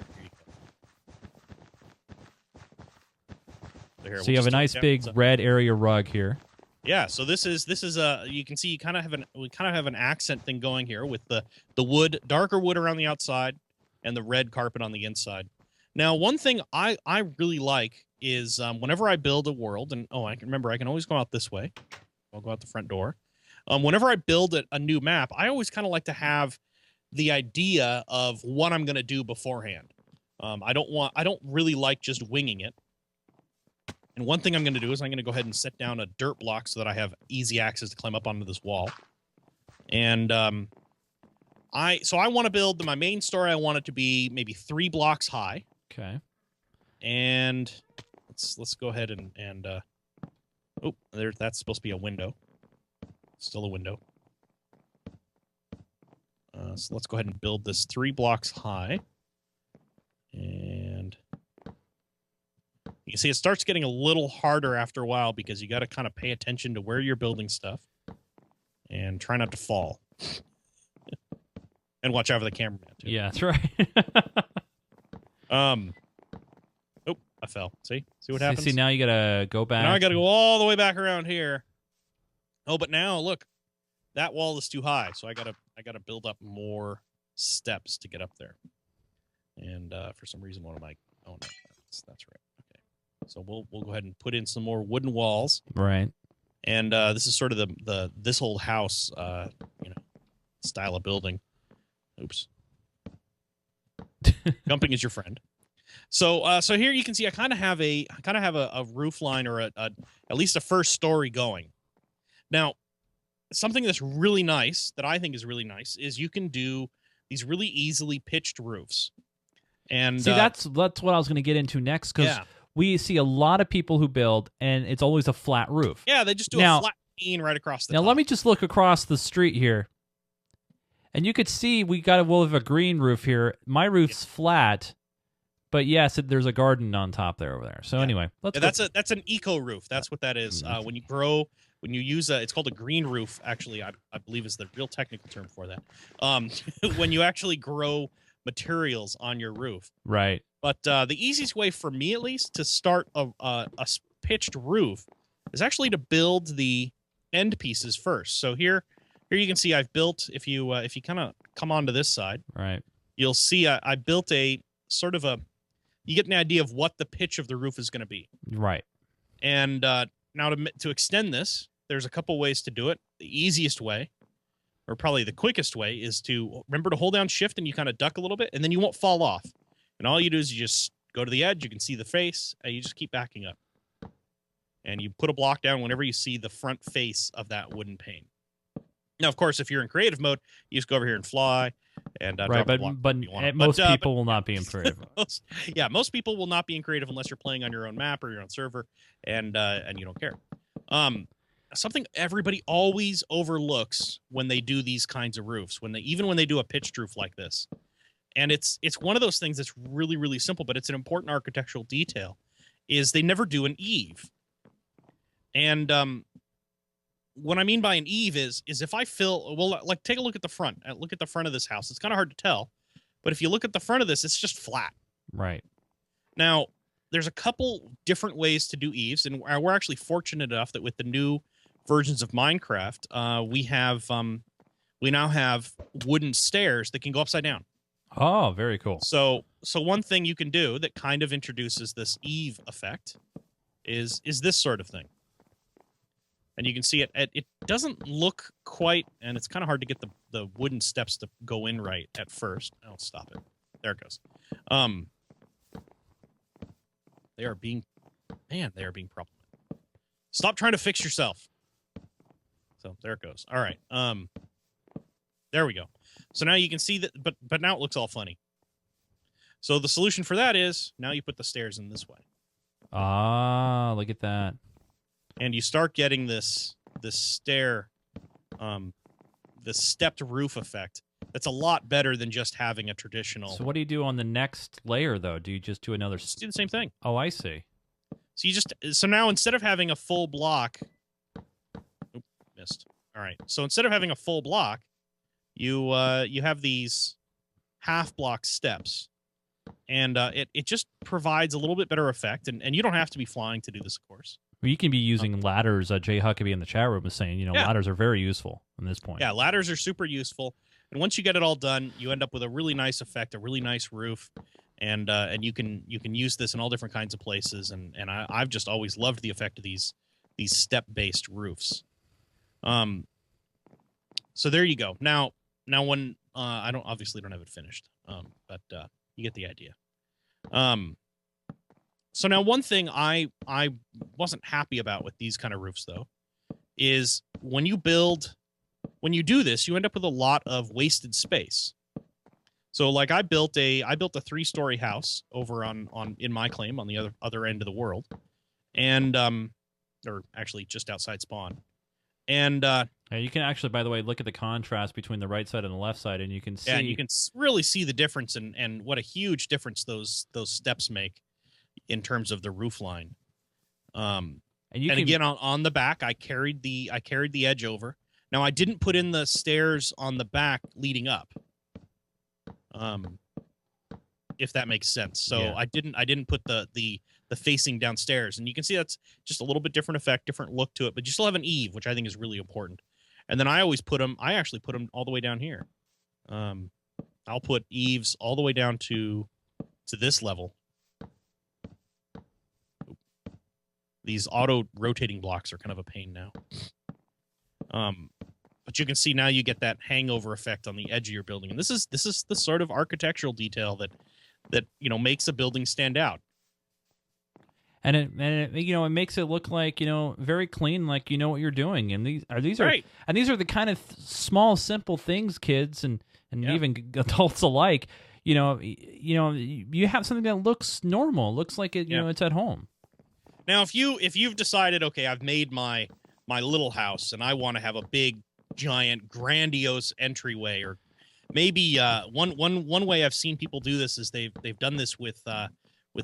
you go. So you have a nice big red area rug here. Yeah. So this is you can see we kind of have an accent thing going here with the wood, darker wood around the outside, and the red carpet on the inside. Now, one thing I really like is whenever I build a world, and I can remember I can always go out this way. I'll go out the front door. Whenever I build a new map, I always kind of like to have the idea of what I'm going to do beforehand. I don't really like just winging it. And one thing I'm going to do is I'm going to go ahead and set down a dirt block so that I have easy access to climb up onto this wall. And I want to build my main story. I want it to be maybe 3 blocks high. Okay. And let's go ahead and that's supposed to be a window. Still a window. So let's go ahead and build this 3 blocks high. And you can see it starts getting a little harder after a while because you got to kind of pay attention to where you're building stuff and try not to fall. And watch out for the cameraman too. Yeah, that's right. I fell. See what happens? See, now you gotta go back. Now I gotta go all the way back around here. Oh, but now look, that wall is too high, so I gotta build up more steps to get up there. And for some reason, one of my no, that's right. Okay, so we'll go ahead and put in some more wooden walls. Right. And this is sort of this old house, style of building. Oops. Jumping is your friend. So here you can see I kind of have a roof line or at least a first story going. Now, something that's really nice that I think is really nice is you can do these really easily pitched roofs. And see, that's what I was going to get into next because we see a lot of people who build and it's always a flat roof. Yeah, they just do a flat pane right across the top. Now let me just look across the street here. And you could see we'll have a green roof here. My roof's flat, but yes, there's a garden on top there over there. So anyway, that's an eco roof. That's what that is. When you use it's called a green roof. Actually, I believe is the real technical term for that. When you actually grow materials on your roof, right? But the easiest way for me, at least, to start a pitched roof is actually to build the end pieces first. So here you can see I've built. If you kind of come onto this side, right, you'll see I built a sort of a. You get an idea of what the pitch of the roof is going to be, right? And now to extend this, there's a couple ways to do it. The easiest way, or probably the quickest way, is to remember to hold down Shift and you kind of duck a little bit, and then you won't fall off. And all you do is you just go to the edge. You can see the face, and you just keep backing up. And you put a block down whenever you see the front face of that wooden pane. Now, of course, if you're in creative mode, you just go over here and fly. And right, but most people will not be in creative. Most people will not be in creative unless you're playing on your own map or your own server, and you don't care. Something everybody always overlooks when they do these kinds of roofs, even when they do a pitched roof like this, and it's one of those things that's really, really simple, but it's an important architectural detail, is they never do an eave. And what I mean by an eave is if I like take a look at the front. Look at the front of this house. It's kind of hard to tell, but if you look at the front of this, it's just flat. Right. Now, there's a couple different ways to do eaves, and we're actually fortunate enough that with the new versions of Minecraft, we now have wooden stairs that can go upside down. Oh, very cool. So one thing you can do that kind of introduces this eave effect is this sort of thing. And you can see it doesn't look quite, and it's kind of hard to get the wooden steps to go in right at first. I'll stop it. There it goes. They are being problematic. Stop trying to fix yourself. So there it goes. All right. There we go. So now you can see that, but now it looks all funny. So the solution for that is now you put the stairs in this way. Ah, look at that. And you start getting this stair, this stepped roof effect. That's a lot better than just having a traditional. So what do you do on the next layer, though? Do you just do another? Just do the same thing. Oh, I see. So now instead of having a full block, missed. All right. So instead of having a full block, you have these half block steps, and it just provides a little bit better effect. And you don't have to be flying to do this, of course. Well, you can be using ladders. Jay Huckabee in the chat room was saying, ladders are very useful at this point. Yeah, ladders are super useful. And once you get it all done, you end up with a really nice effect, a really nice roof and you can use this in all different kinds of places. And I've just always loved the effect of these step-based roofs. So there you go. Now when I don't have it finished, but you get the idea. So now one thing I wasn't happy about with these kind of roofs though is when you do this, you end up with a lot of wasted space. So like I built a 3-story house over in my claim on the other end of the world, and or actually just outside Spawn. And you can actually, by the way, look at the contrast between the right side and the left side, and you can see. Yeah, you can really see the difference and what a huge difference those steps make in terms of the roof line. Again on the back, I carried the edge over. Now I didn't put in the stairs on the back leading up. If that makes sense. So yeah. I didn't put the facing downstairs, and you can see that's just a little bit different effect, different look to it, but you still have an eave, which I think is really important. And then I actually put them all the way down here. I'll put eaves all the way down to this level. These auto rotating blocks are kind of a pain now. But you can see now you get that hangover effect on the edge of your building. And this is the sort of architectural detail that makes a building stand out. And it makes it look like, very clean, like you know what you're doing. And these are right. And these are the kind of small, simple things, kids and even adults alike. You have something that looks normal, looks like it, it's at home. Now, if you've decided, okay, I've made my little house and I want to have a big, giant, grandiose entryway, or maybe one way I've seen people do this is they've done this with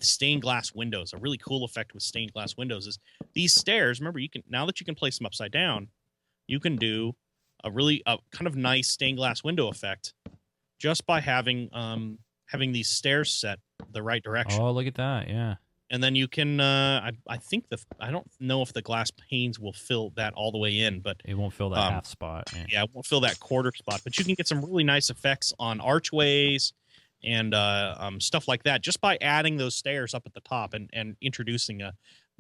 stained glass windows. A really cool effect with stained glass windows is these stairs. Remember, now that you can place them upside down, you can do a kind of nice stained glass window effect just by having these stairs set the right direction. Oh, look at that! Yeah. And then you can, I don't know if the glass panes will fill that all the way in, but it won't fill that half spot. Yeah, it won't fill that quarter spot, but you can get some really nice effects on archways and stuff like that just by adding those stairs up at the top and introducing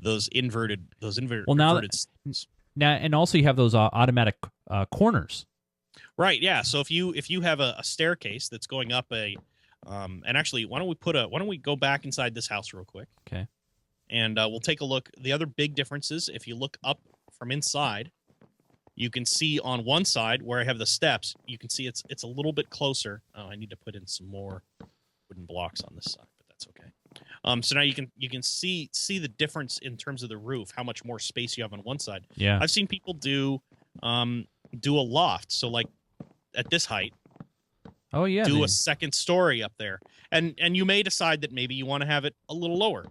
those inverted. Well, now and also you have those automatic corners. Right. Yeah. So if you have a staircase that's going up and actually, why don't we go back inside this house real quick? Okay. And we'll take a look. The other big difference is if you look up from inside, you can see on one side where I have the steps, you can see it's a little bit closer. Oh, I need to put in some more wooden blocks on this side, but that's okay. So now you can see the difference in terms of the roof, how much more space you have on one side. Yeah. I've seen people do a loft. So like at this height, oh yeah, do a second story up there, and you may decide that maybe you want to have it a little lower.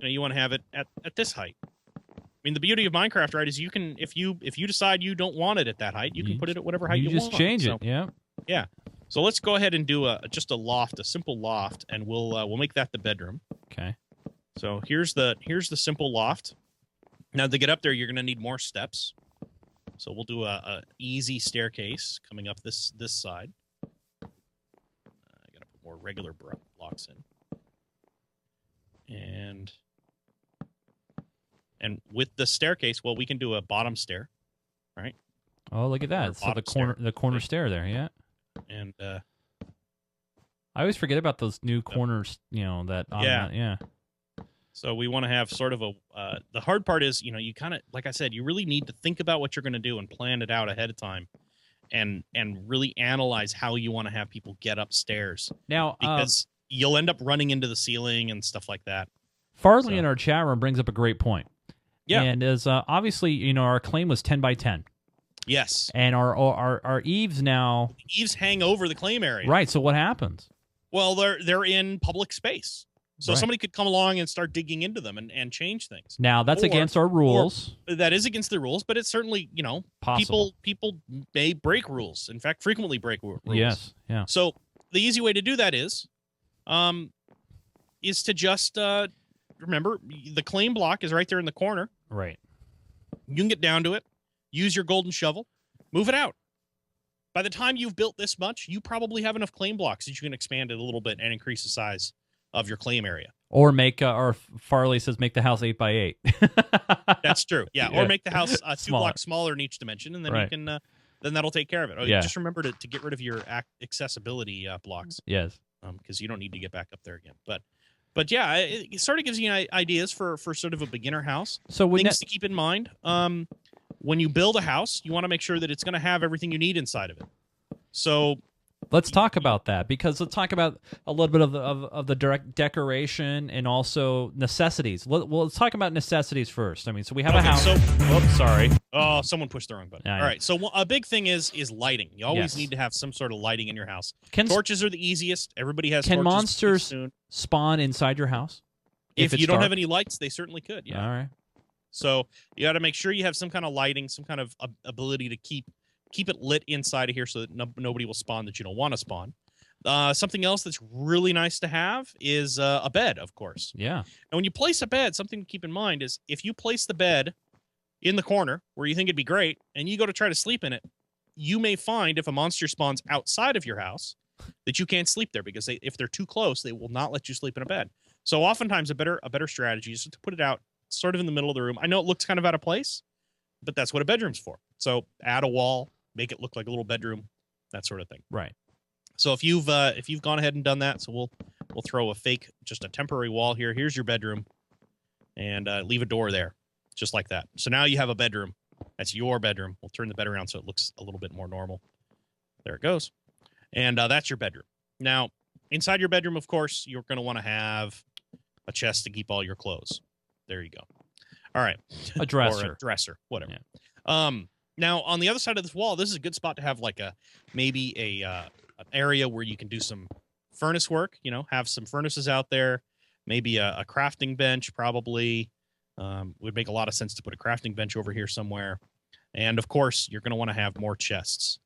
You want to have it at this height. I mean, the beauty of Minecraft, right, is you can if you decide you don't want it at that height, you can put it at whatever height you want. You just change it. Yeah. Yeah. So let's go ahead and do just a loft, a simple loft, and we'll make that the bedroom. Okay. So here's the simple loft. Now to get up there, you're going to need more steps. So we'll do a easy staircase coming up this side. I got to put more regular blocks in. And with the staircase, well, we can do a bottom stair, right? Oh, look at that! So the corner stair there, yeah. And I always forget about those new corners. Yeah. So we want to have sort of the hard part is, you kind of, like I said, you really need to think about what you're going to do and plan it out ahead of time and really analyze how you want to have people get upstairs. Now, because you'll end up running into the ceiling and stuff like that. Farley in our chat room brings up a great point. Yeah. And as obviously, our claim was 10 by 10. Yes. And our eaves now. The eaves hang over the claim area. Right. So what happens? Well, they're in public space. So right. Somebody could come along and start digging into them and change things. Now, that's against our rules. That is against the rules, but it's certainly, possible. People may break rules. In fact, frequently break rules. Yes, yeah. So the easy way to do that is to just remember the claim block is right there in the corner. Right. You can get down to it, use your golden shovel, move it out. by the time you've built this much, you probably have enough claim blocks that you can expand it a little bit and increase the size of your claim area. Or or Farley says, make the house 8x8. That's true. Yeah. Or make the house 2 blocks smaller in each dimension, and then you can, then that'll take care of it. Just remember to get rid of your accessibility blocks. Yes. Because you don't need to get back up there again. But yeah, it sort of gives you ideas for sort of a beginner house. So things to keep in mind. When you build a house, you want to make sure that it's going to have everything you need inside of it. So let's talk about that, because let's talk about a little bit of the direct decoration and also necessities. Well, let's talk about necessities first. I mean, so we have a house. Sorry. Oh, someone pushed the wrong button. Yeah, All right. So a big thing is lighting. You always need to have some sort of lighting in your house. Torches are the easiest. Everybody has torches. Can monsters spawn inside your house? If you don't have any lights, they certainly could. Yeah. All right. So you got to make sure you have some kind of lighting, some kind of ability to keep it lit inside of here so that nobody will spawn that you don't want to spawn. Something else that's really nice to have is a bed, of course. Yeah. And when you place a bed, something to keep in mind is if you place the bed in the corner where you think it'd be great and you go to try to sleep in it, you may find if a monster spawns outside of your house that you can't sleep there because if they're too close, they will not let you sleep in a bed. So oftentimes a better strategy is to put it out sort of in the middle of the room. I know it looks kind of out of place, but that's what a bedroom's for. So add a wall, make it look like a little bedroom, that sort of thing. Right. So if you've gone ahead and done that, so we'll throw just a temporary wall here. Here's your bedroom, and leave a door there, just like that. So now you have a bedroom. That's your bedroom. We'll turn the bed around so it looks a little bit more normal. There it goes. And that's your bedroom. Now, inside your bedroom, of course, you're going to want to have a chest to keep all your clothes. There you go. All right. A dresser. Or a dresser, whatever. Yeah. Now, on the other side of this wall, this is a good spot to have like maybe an area where you can do some furnace work, have some furnaces out there, maybe a crafting bench probably. Would make a lot of sense to put a crafting bench over here somewhere. And, of course, you're going to want to have more chests.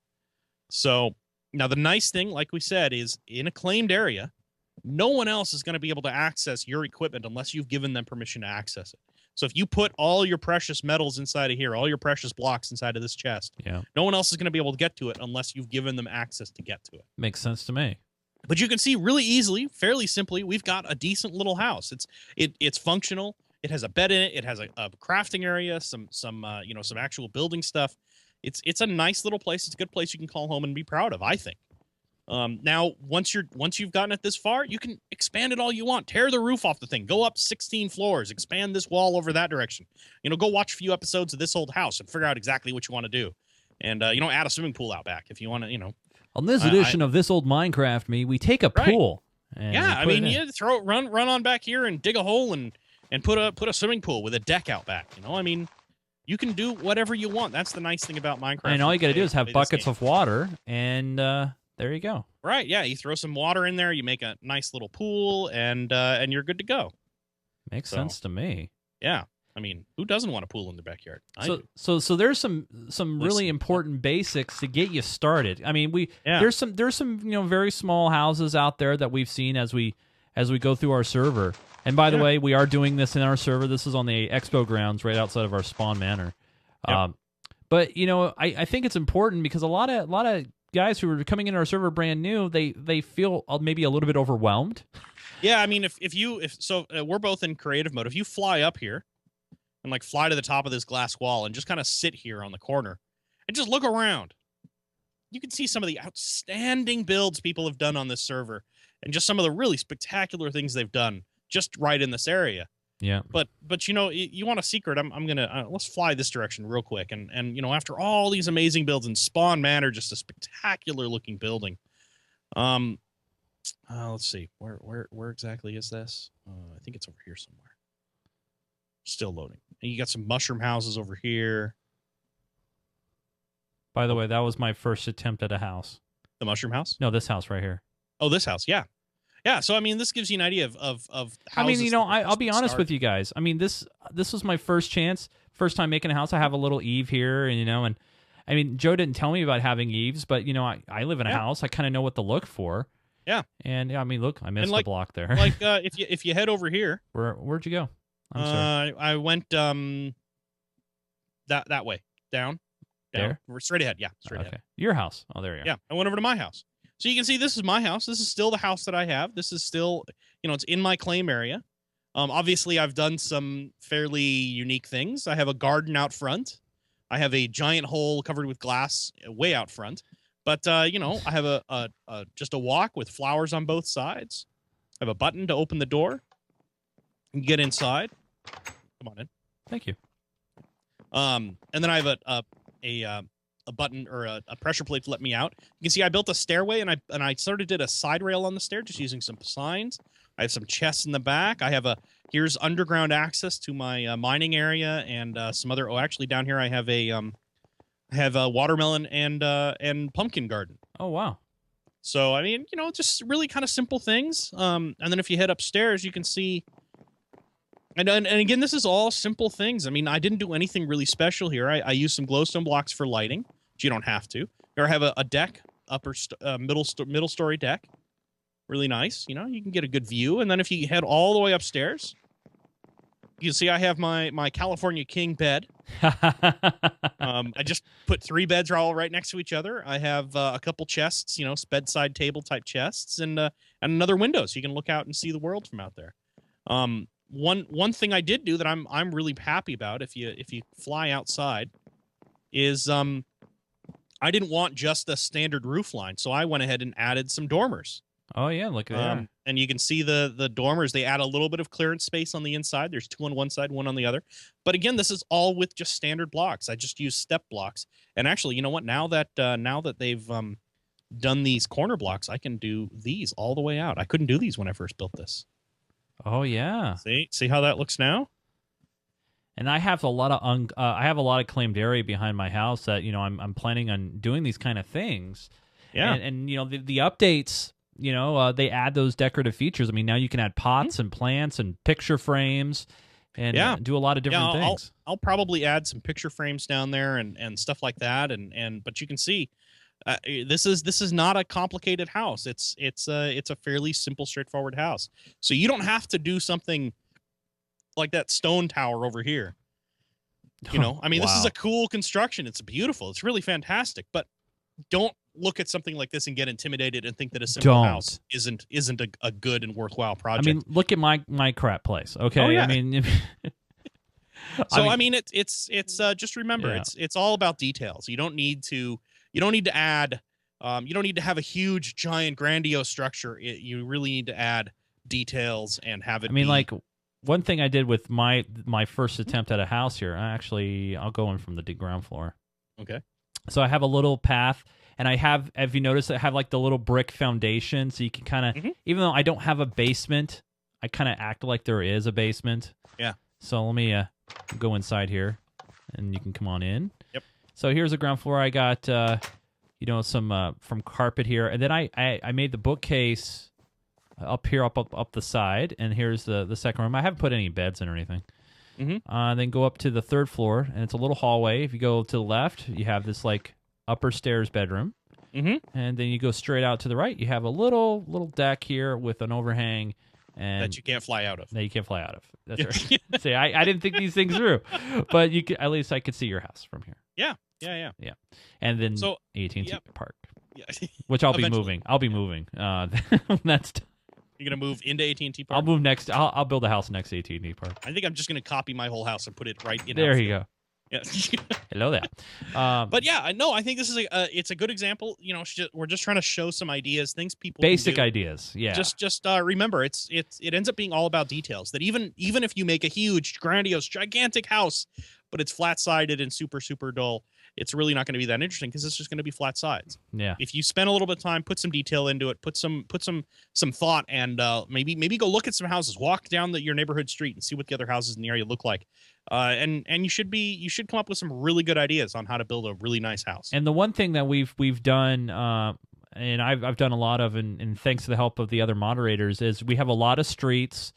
So, now the nice thing, like we said, is in a claimed area, no one else is going to be able to access your equipment unless you've given them permission to access it. So if you put all your precious metals inside of here, all your precious blocks inside of this chest, no one else is going to be able to get to it unless you've given them access to get to it. Makes sense to me. But you can see really easily, fairly simply, we've got a decent little house. It's functional. It has a bed in it. It has a crafting area, some actual building stuff. It's a nice little place. It's a good place you can call home and be proud of, I think. Now, once you've gotten it this far, you can expand it all you want. Tear the roof off the thing. Go up 16 floors. Expand this wall over that direction. Go watch a few episodes of This Old House and figure out exactly what you want to do. And add a swimming pool out back if you want to. On this edition of This Old Minecraft we take a pool. And you run on back here and dig a hole and put a swimming pool with a deck out back. You can do whatever you want. That's the nice thing about Minecraft. And all you got to do is have buckets of water and. There you go. Right, yeah. You throw some water in there, you make a nice little pool, and you're good to go. Makes sense to me. Yeah. Who doesn't want a pool in their backyard? So there's some really important basics to get you started. There's some very small houses out there that we've seen as we go through our server. And by the way, we are doing this in our server. This is on the expo grounds right outside of our spawn manor. Yep. But I think it's important because a lot of guys who are coming into our server brand new, they feel maybe a little bit overwhelmed. Yeah, we're both in creative mode. If you fly up here and fly to the top of this glass wall and just kind of sit here on the corner and just look around, you can see some of the outstanding builds people have done on this server and just some of the really spectacular things they've done just right in this area. Yeah. But you want a secret? I'm gonna let's fly this direction real quick. And after all these amazing builds in Spawn Manor, just a spectacular looking building. Let's see where exactly is this? I think it's over here somewhere. Still loading. And you got some mushroom houses over here. By the way, that was my first attempt at a house. The mushroom house? No, this house right here. Oh, this house. Yeah. Yeah, so this gives you an idea of houses. I'll be honest with you guys. This was my first time making a house. I have a little eave here, and Joe didn't tell me about having eaves, but I live in a house. I kind of know what to look for. Yeah, and look, I missed the block there. If you head over here, where'd you go? I'm sorry. I went that way down. There? We're straight ahead. Yeah, straight Okay. ahead. Your house. Oh, there you are. Yeah, I went over to my house. So you can see this is my house. This is still the house that I have. This is still, it's in my claim area. Obviously, I've done some fairly unique things. I have a garden out front. I have a giant hole covered with glass way out front. But, I have just a walk with flowers on both sides. I have a button to open the door and get inside. Come on in. Thank you. And then I have a button or a pressure plate to let me out. You can see I built a stairway, and I sort of did a side rail on the stair just using some signs. I have some chests in the back. I have here's underground access to my mining area and some other. Oh, actually, down here I have a watermelon and pumpkin garden. Oh, wow. So I mean, just really kind of simple things. And then if you head upstairs, you can see. And again, this is all simple things. I mean, I didn't do anything really special here. I used some glowstone blocks for lighting, which you don't have to. Or I have a deck, middle story deck. Really nice. You can get a good view. And then if you head all the way upstairs, you can see I have my California King bed. I just put 3 beds all right next to each other. I have a couple chests, bedside table type chests, and another window so you can look out and see the world from out there. One thing I did do that I'm really happy about if you fly outside is I didn't want just a standard roof line, so I went ahead and added some dormers. Oh, yeah, look at that. And you can see the dormers, they add a little bit of clearance space on the inside. There's 2 on one side, 1 on the other. But again, this is all with just standard blocks. I just use step blocks. And actually, you know what? Now that they've done these corner blocks, I can do these all the way out. I couldn't do these when I first built this. Oh, yeah. See how that looks now? And I have a lot of claimed area behind my house that I'm planning on doing these kind of things. Yeah. And the updates, they add those decorative features. I mean, now you can add pots and plants and picture frames and do a lot of different things. I'll probably add some picture frames down there and stuff like that. But you can see this is not a complicated house. It's a fairly simple, straightforward house. So you don't have to do something like that stone tower over here. I mean, This is a cool construction. It's beautiful. It's really fantastic. But don't look at something like this and get intimidated and think that a simple house isn't a good and worthwhile project. I mean, look at my crap place. Okay, oh, yeah. I mean, it's just remember it's all about details. You don't need to add. You don't need to have a huge, giant, grandiose structure. You really need to add details and have it. Like one thing I did with my first attempt at a house here. I'll go in from the ground floor. Okay. So I have a little path, and have you noticed I have like the little brick foundation, so you can kind of, even though I don't have a basement, I kind of act like there is a basement. Yeah. So let me go inside here, and you can come on in. Yep. So here's the ground floor. I got some from carpet here, and then I made the bookcase up here, up the side, and here's the second room. I haven't put any beds in or anything. Then go up to the 3rd floor, and it's a little hallway. If you go to the left, you have this like upper stairs bedroom, and then you go straight out to the right. You have a little deck here with an overhang, and that you can't fly out of. That you can't fly out of. That's right. See, I didn't think these things through, but at least I could see your house from here. Yeah. And then so, AT&T Park, yeah. which I'll be moving. I'll be moving. That's. You're gonna move into AT&T Park? I'll move next. I'll build a house next to AT&T Park. I think I'm just gonna copy my whole house and put it right in. There you go. Yeah. Hello there. But yeah, I think this is it's a good example. We're just trying to show some ideas, things people basic can do. ideas. Yeah. Just remember, it ends up being all about details. That even if you make a huge, grandiose, gigantic house, but it's flat sided and super, super dull, it's really not going to be that interesting because it's just going to be flat sides. Yeah. If you spend a little bit of time, put some detail into it, put some thought, and maybe go look at some houses, walk down your neighborhood street and see what the other houses in the area look like. And you should come up with some really good ideas on how to build a really nice house. And the one thing that we've done, and I've done a lot of, and thanks to the help of the other moderators, is we have a lot of streets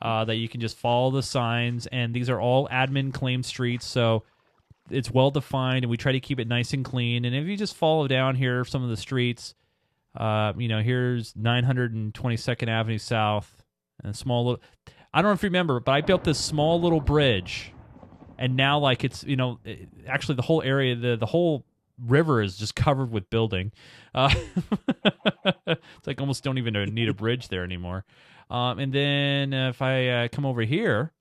that you can just follow the signs, and these are all admin claimed streets, so it's well defined, and we try to keep it nice and clean. And if you just follow down here some of the streets, here's 922nd Avenue South, and a small little. I don't know if you remember, but I built this small little bridge and now like it's actually the whole area, the whole river is just covered with building. It's like almost don't even need a bridge there anymore. And then if I come over here,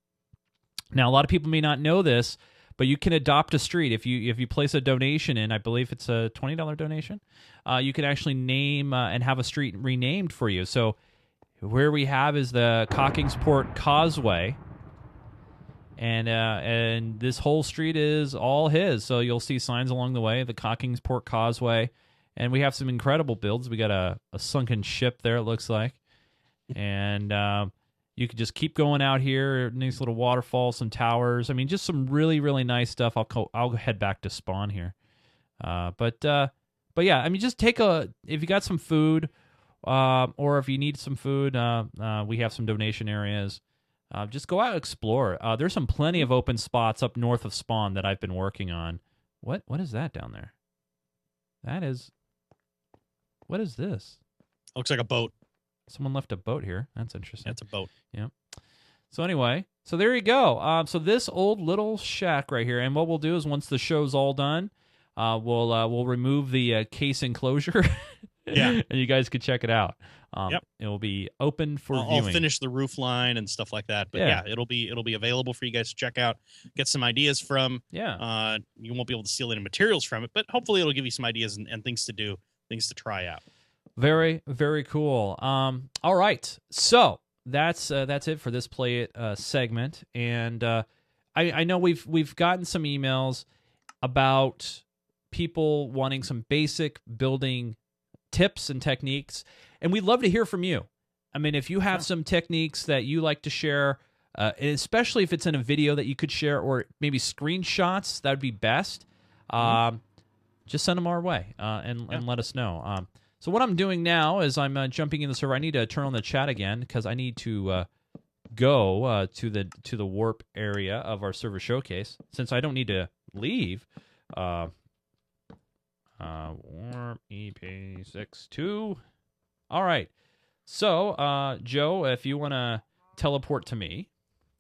now a lot of people may not know this, but you can adopt a street if you place a donation in. I believe it's a $20 donation. You can actually name and have a street renamed for you. So where we have is the Cockingsport Causeway. And this whole street is all his. So you'll see signs along the way, the Cockingsport Causeway. And we have some incredible builds. We got a sunken ship there, it looks like. And you could just keep going out here. Nice little waterfall, some towers. I mean, just some really, really nice stuff. I'll head back to spawn here. But yeah, I mean, just if you got some food, or if you need some food, we have some donation areas. Just go out and explore. There's some plenty of open spots up north of spawn that I've been working on. What is that down there? What is this? Looks like a boat. Someone left a boat here. That's interesting. That's a boat. Yeah. So anyway, so there you go. So this old little shack right here, and what we'll do is once the show's all done, we'll remove the case enclosure. Yeah. And you guys can check it out. Yep. It will be open for I'll viewing. finish the roof line and stuff like that. But yeah, it'll be available for you guys to check out, get some ideas from. Yeah. You won't be able to steal any materials from it, but hopefully it'll give you some ideas and things to do, things to try out. Very, very cool. All right. So that's it for this Play It segment. And I know we've gotten some emails about people wanting some basic building tips and techniques, and we'd love to hear from you. I mean, if you have some techniques that you like to share, and especially if it's in a video that you could share, or maybe screenshots, that would be best. Just send them our way and let us know. So what I'm doing now is I'm jumping in the server. I need to turn on the chat again because I need to go to the warp area of our server showcase. Since I don't need to leave. Warp EP62. All right. So, Joe, if you want to teleport to me.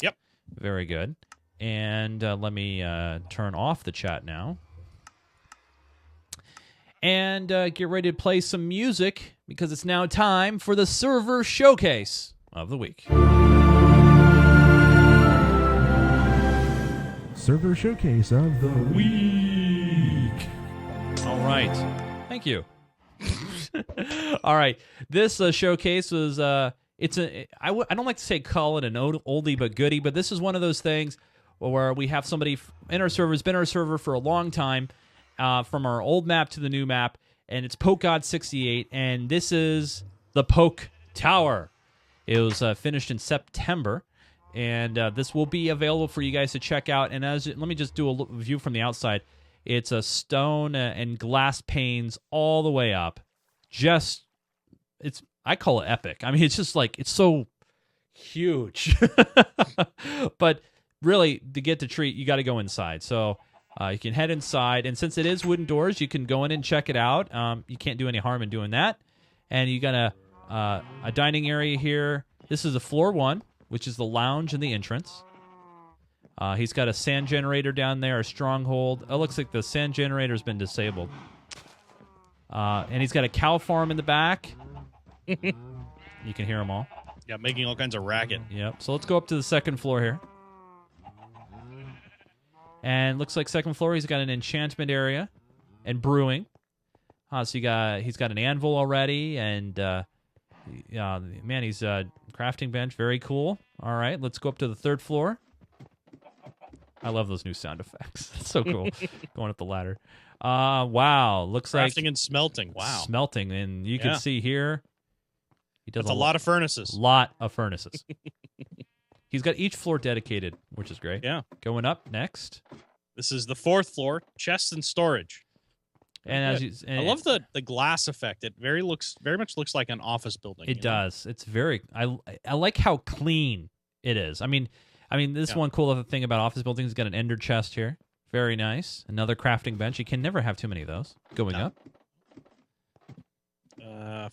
Yep. Very good. And let me turn off the chat now. And get ready to play some music because it's now time for the server showcase of the week. Server showcase of the week. All right. Thank you. All right. This showcase was I don't like to say call it an oldie but goodie, but this is one of those things where we have somebody in our server who's been our server for a long time, from our old map to the new map, and it's PokeGod68, and this is the Poke Tower. It was finished in September, and this will be available for you guys to check out. And let me just do a view from the outside. It's a stone and glass panes all the way up. I call it epic. I mean, it's just like, it's so huge. But really, to get the treat, you got to go inside. So you can head inside, and since it is wooden doors, you can go in and check it out. You can't do any harm in doing that. And you got a dining area here. This is a floor 1, which is the lounge and the entrance. He's got a sand generator down there, a stronghold. It looks like the sand generator's been disabled. And he's got a cow farm in the back. You can hear them all. Yeah, making all kinds of racket. Yep. So let's go up to the second floor here. And looks like second floor, he's got an enchantment area and brewing. So he's got an anvil already, and man, he's crafting bench, very cool. All right, let's go up to the third floor. I love those new sound effects. It's so cool. Going up the ladder. Wow, looks like crafting and smelting. Wow, smelting, and you can see here. He does a lot of furnaces. Lot of furnaces. He's got each floor dedicated, which is great. Yeah. Going up next. This is the fourth floor, chests and storage. And I love the glass effect. It very much looks like an office building. It does. It's very. I like how clean it is. I mean, this one cool other thing about office buildings. Got an ender chest here. Very nice. Another crafting bench. You can never have too many of those. Going up.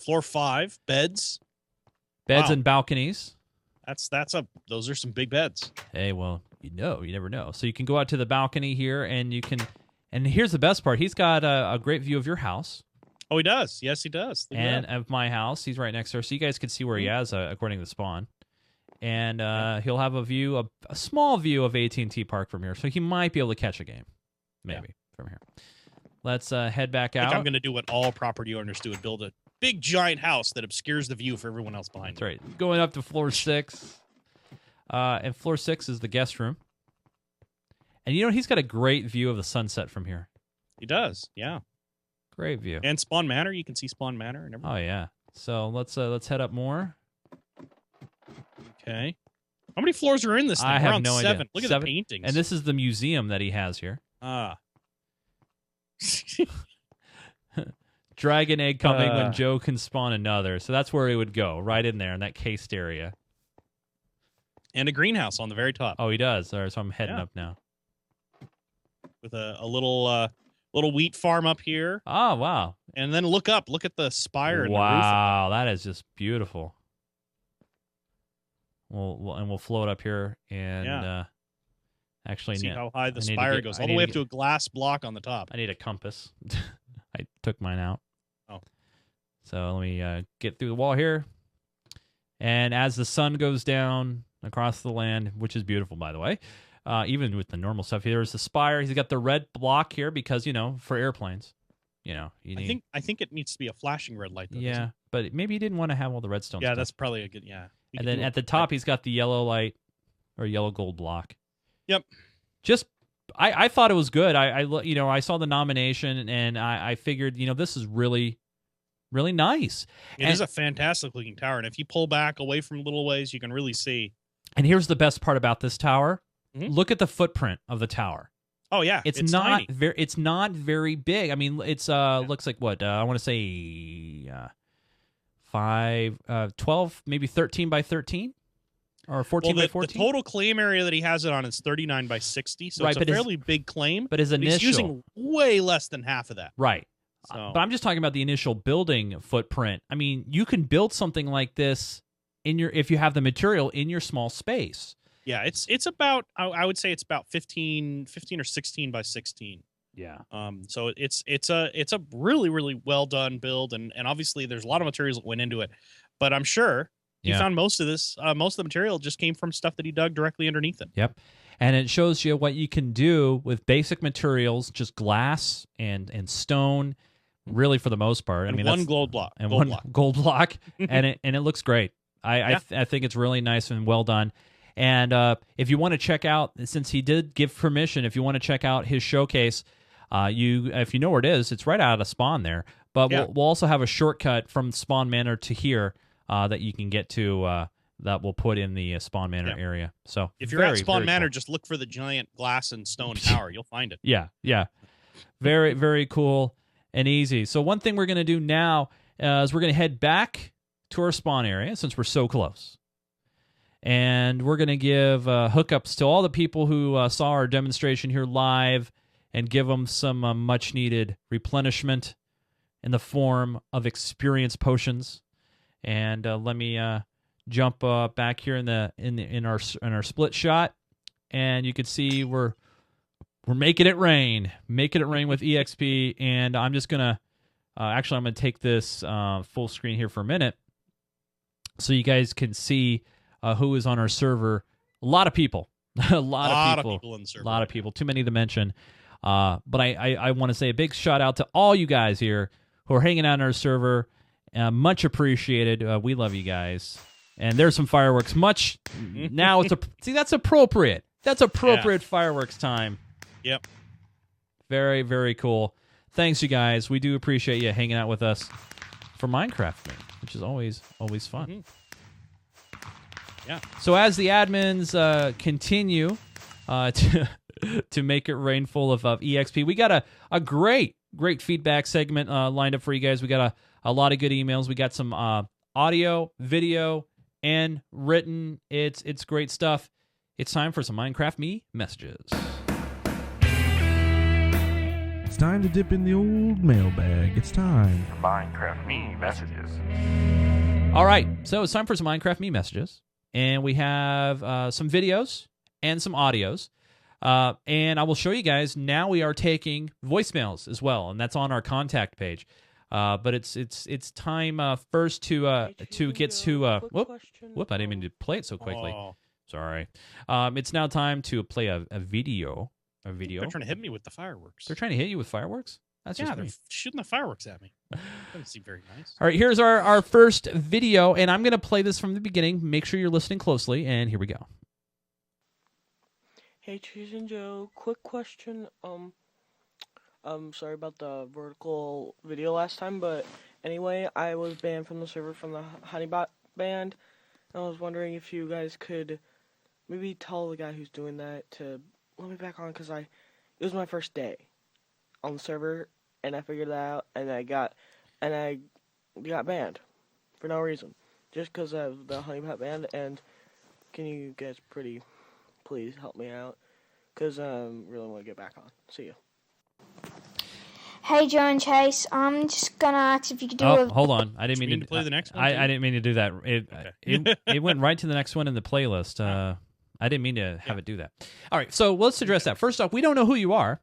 Floor 5, beds. Beds and balconies. Those are some big beds. Hey, well, you never know. So you can go out to the balcony here, and you can. And here's the best part: he's got a great view of your house. Oh, he does. Yes, he does. Look at And that. of my house. He's right next door, so you guys can see where he is, according to the spawn. And he'll have a view, a small view of AT&T Park from here, so he might be able to catch a game, maybe from here. Let's head back I out. think I'm going to do what all property owners do and build a big giant house that obscures the view for everyone else behind. That's right. Going up to floor 6, and floor 6 is the guest room. And you know he's got a great view of the sunset from here. He does, yeah. Great view. And Spawn Manor, you can see Spawn Manor and everything. Oh yeah. So let's head up more. Okay. How many floors are in this thing? I We're have on no 7. idea. Look at 7. the paintings. And this is the museum that he has here. Ah. Dragon egg coming when Joe can spawn another. So that's where he would go, right in there in that cased area. And a greenhouse on the very top Oh, he does. All right, so I'm heading up now. with a little wheat farm up here. Oh, wow. And then look up. Look at the spire and the roof. Wow, that is just beautiful. We'll float up here and actually See how high the I need to spire get- goes. I All the need way to up to a glass block on the top. I need a compass. I took mine out. Oh. So let me get through the wall here. And as the sun goes down across the land, which is beautiful, by the way, even with the normal stuff, here's the spire. He's got the red block here because, for airplanes, you need. I think it needs to be a flashing red light, though. doesn't Yeah, it? but maybe he didn't want to have all the redstone Yeah, stuff. that's probably a good, yeah. You And could then do at the top, he's got the yellow light or yellow gold block. Yep. Just, I thought it was good. I saw the nomination and I figured, this is really, really nice. It is a fantastic looking tower. And if you pull back away from little ways, you can really see. And here's the best part about this tower. Mhm. Look at the footprint of the tower. Oh, yeah. It's tiny. it's not very big. I mean, it's looks like what? I want to say 12, maybe 13 by 13 or 14 by 14. The total claim area that he has it on is 39 by 60. So Right, it's a but his- fairly big claim. but his But he's initial using way less than half of that. right. So But I'm just talking about the initial building footprint. I mean, you can build something like this if you have the material in your small space. yeah, it's about I would say it's about 15 or 16 by 16. Yeah. So it's a really, really well done build, and obviously there's a lot of materials that went into it. But I'm sure he Yeah. found most of the material just came from stuff that he dug directly underneath it. Yep. And it shows you what you can do with basic materials, just glass and stone, really for the most part. And I mean, one that's, gold block. and gold one block. gold block, and it looks great. I think it's really nice and well done. And if you want to check out, since he did give permission, if you want to check out his showcase, if you know where it is, it's right out of Spawn there. But Yeah. we'll also have a shortcut from Spawn Manor to here that you can get to. That we'll put in the Spawn Manor area. So If you're at very, Spawn very Manor, cool. just look for the giant glass and stone tower. You'll find it. Yeah. Very, very cool and easy. So one thing we're going to do now is we're going to head back to our spawn area since we're so close. And we're going to give hookups to all the people who saw our demonstration here live and give them some much-needed replenishment in the form of experience potions. And let me jump back here in our split shot, and you can see we're making it rain with EXP. And I'm just gonna I'm gonna take this full screen here for a minute so you guys can see who is on our server. A lot of people. a lot of people in the server. a lot of people, too many to mention. But I want to say a big shout out to all you guys here who are hanging out on our server. Much appreciated. We love you guys. And there's some fireworks. Now that's appropriate. That's appropriate fireworks time. Yep. Very, very cool. Thanks, you guys. We do appreciate you hanging out with us for Minecraft, which is always fun. Mm-hmm. Yeah. So as the admins continue to make it rain full of EXP, we got a great feedback segment lined up for you guys. We got a lot of good emails. We got some audio, video, and written. It's great stuff. It's time for some Minecraft Me messages. It's time to dip in the old mailbag. It's time. Minecraft Me messages. All right, so it's time for some Minecraft Me messages. And we have some videos and some audios. And I will show you guys, now we are taking voicemails as well, and that's on our contact page. But it's time first to get to whoop, I didn't mean to play it so quickly. Oh. Sorry. It's now time to play a video. A video. They're trying to hit me with the fireworks. They're trying to hit you with fireworks? That's yeah, just they're me. shooting the fireworks at me. Doesn't seem very nice. All right, here's our first video, and I'm going to play this from the beginning. Make sure you're listening closely, and here we go. Hey, Cheese and Joe, quick question. Sorry about the vertical video last time, but anyway, I was banned from the server from the Honeybot band, and I was wondering if you guys could maybe tell the guy who's doing that to let me back on, because it was my first day on the server, and I figured that out, and I got banned for no reason, just because of the Honeybot band. And can you guys please help me out, because I really want to get back on. See you. Hey, Joe and Chase, I'm just gonna ask if you could do Hold on. I didn't mean to play the next one. I didn't mean to do that. It went right to the next one in the playlist. I didn't mean to have it do that. All right, so let's address that. First off, we don't know who you are.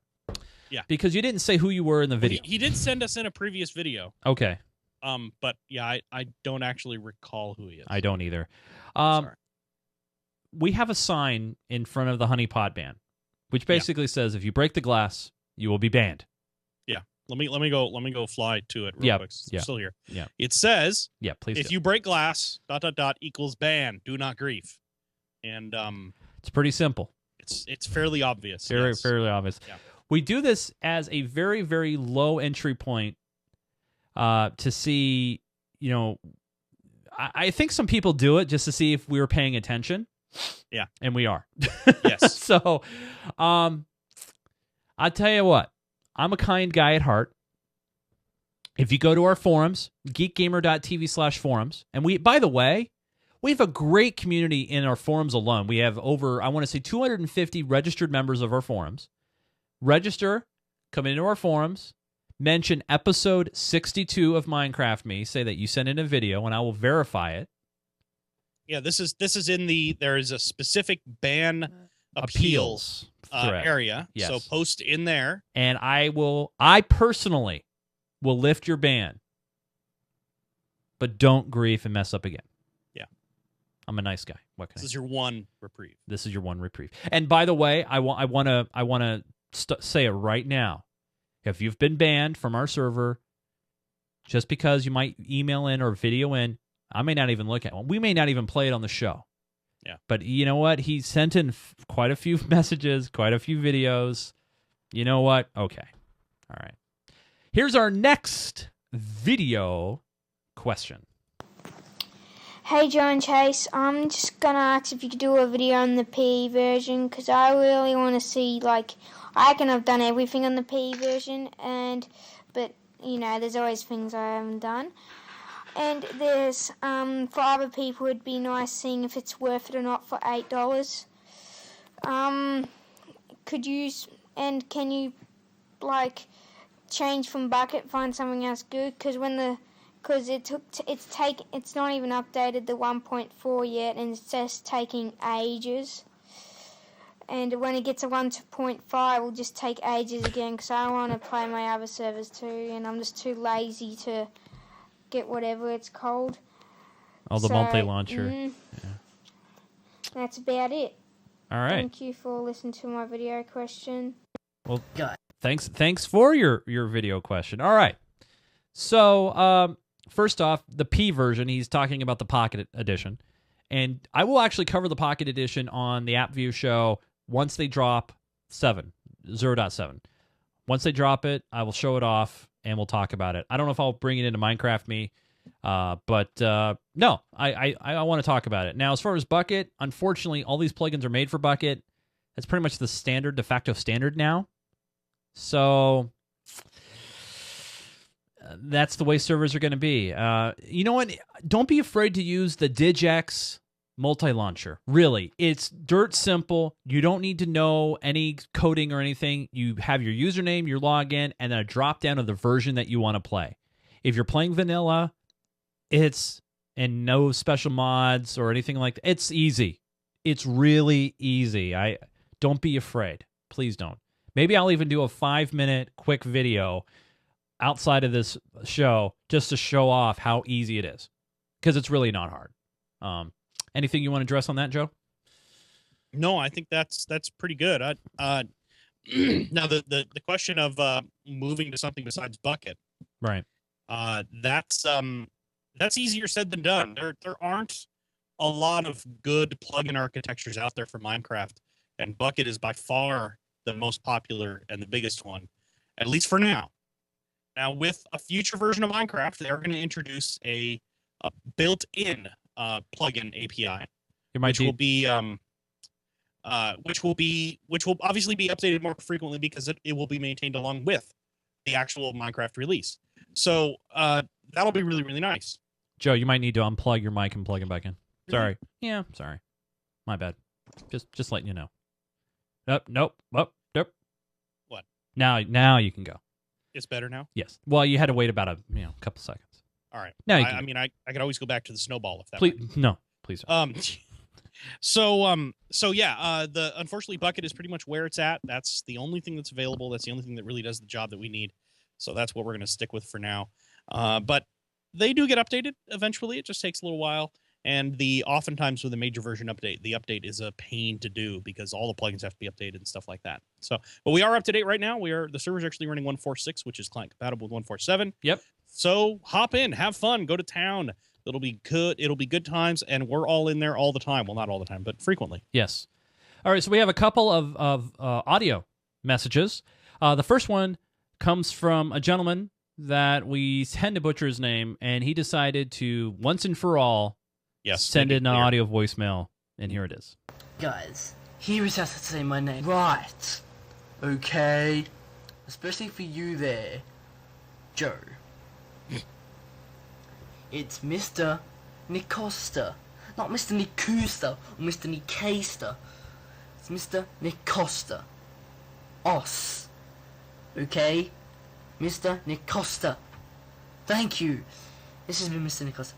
Yeah. Because you didn't say who you were in the video. He did send us in a previous video. Okay. But yeah, I don't actually recall who he is. I don't either. Sorry. We have a sign in front of the Honey Pot ban, which basically says if you break the glass, you will be banned. Yeah. Let me go fly to it real quick. It's still here. Yeah. It says, yeah, please. If you break glass, ... equals ban. Do not grief. And it's pretty simple. It's fairly obvious. Fairly obvious. Yeah. We do this as a very, very low entry point to see, I think some people do it just to see if we were paying attention. Yeah. And we are. Yes. So, I'll tell you what. I'm a kind guy at heart. If you go to our forums, geekgamer.tv/forums, and by the way, we have a great community in our forums alone. We have over, I want to say, 250 registered members of our forums. Register, come into our forums, mention episode 62 of Minecraft Me, say that you sent in a video, and I will verify it. Yeah, this is there is a specific ban appeals area. Yes. So post in there. And I personally will lift your ban. But don't grief and mess up again. Yeah. I'm a nice guy. What can This is your one reprieve. This is your one reprieve. And by the way, I want to say it right now. If you've been banned from our server, just because you might email in or video in, I may not even look at one. We may not even play it on the show. Yeah. But you know what? He sent in quite a few messages, quite a few videos. You know what? Okay. All right. Here's our next video question. Hey, Joe and Chase, I'm just gonna ask if you could do a video on the PE version, because I really want to see, I can have done everything on the PE version, but there's always things I haven't done. And there's, for other people, it'd be nice seeing if it's worth it or not for $8. Can you, change from bucket, find something else good? Because it's not even updated the 1.4 yet, and it's just taking ages. And when it gets a 1.5, it will just take ages again, because I want to play my other servers too, and I'm just too lazy to get whatever it's called. The multi-launcher. Yeah. That's about it. All right. Thank you for listening to my video question. Well, thanks for your video question. All right. So, first off, the P version, he's talking about the Pocket Edition. And I will actually cover the Pocket Edition on the AppView show once they drop 0.7. Once they drop it, I will show it off, and we'll talk about it. I don't know if I'll bring it into Minecraft Me, but no, I want to talk about it. Now, as far as Bucket, unfortunately, all these plugins are made for Bucket. That's pretty much the standard, de facto standard now. So that's the way servers are going to be. You know what? Don't be afraid to use the DigX multi-launcher. Really, it's dirt simple. You don't need to know any coding or anything. You have your username, your login, and then a drop-down of the version that you want to play. If you're playing vanilla, and no special mods or anything like that, it's easy. It's really easy. Don't be afraid. Please don't. Maybe I'll even do a 5-minute quick video outside of this show just to show off how easy it is, because it's really not hard. Anything you want to address on that, Joe? No, I think that's pretty good. Now the question of moving to something besides Bucket, Right. that's easier said than done. There aren't a lot of good plugin architectures out there for Minecraft, and Bucket is by far the most popular and the biggest one, at least for now. Now, with a future version of Minecraft, they're going to introduce a built-in plugin API, which will obviously be updated more frequently because it will be maintained along with the actual Minecraft release. So that'll be really, really nice. Joe, you might need to unplug your mic and plug it back in. Sorry. Yeah, sorry. My bad. Just letting you know. Nope. Nope. What? Now you can go. It's better now? Yes. Well, you had to wait about a couple seconds. All right. Now I could always go back to the snowball if that please no, please don't. So yeah, unfortunately Bucket is pretty much where it's at. That's the only thing that's available. That's the only thing that really does the job that we need. So that's what we're going to stick with for now. But they do get updated eventually. It just takes a little while. And oftentimes with a major version update, the update is a pain to do because all the plugins have to be updated and stuff like that. So, but we are up to date right now. The server's actually running 1.4.6, which is client compatible with 1.4.7. Yep. So hop in, have fun, go to town. It'll be good. It'll be good times, and we're all in there all the time. Well, not all the time, but frequently. Yes. All right. So we have a couple of audio messages. The first one comes from a gentleman that we tend to butcher his name, and he decided to once and for all. Yes, send in an audio voicemail, and here it is. Guys, here is how to say my name right. Okay? Especially for you there, Joe. It's Mr. Nicosta. Not Mr. Nicusta or Mr. Nicasta. It's Mr. Nicosta. Os. Okay? Mr. Nicosta. Thank you. This has been Mr. Nicholas.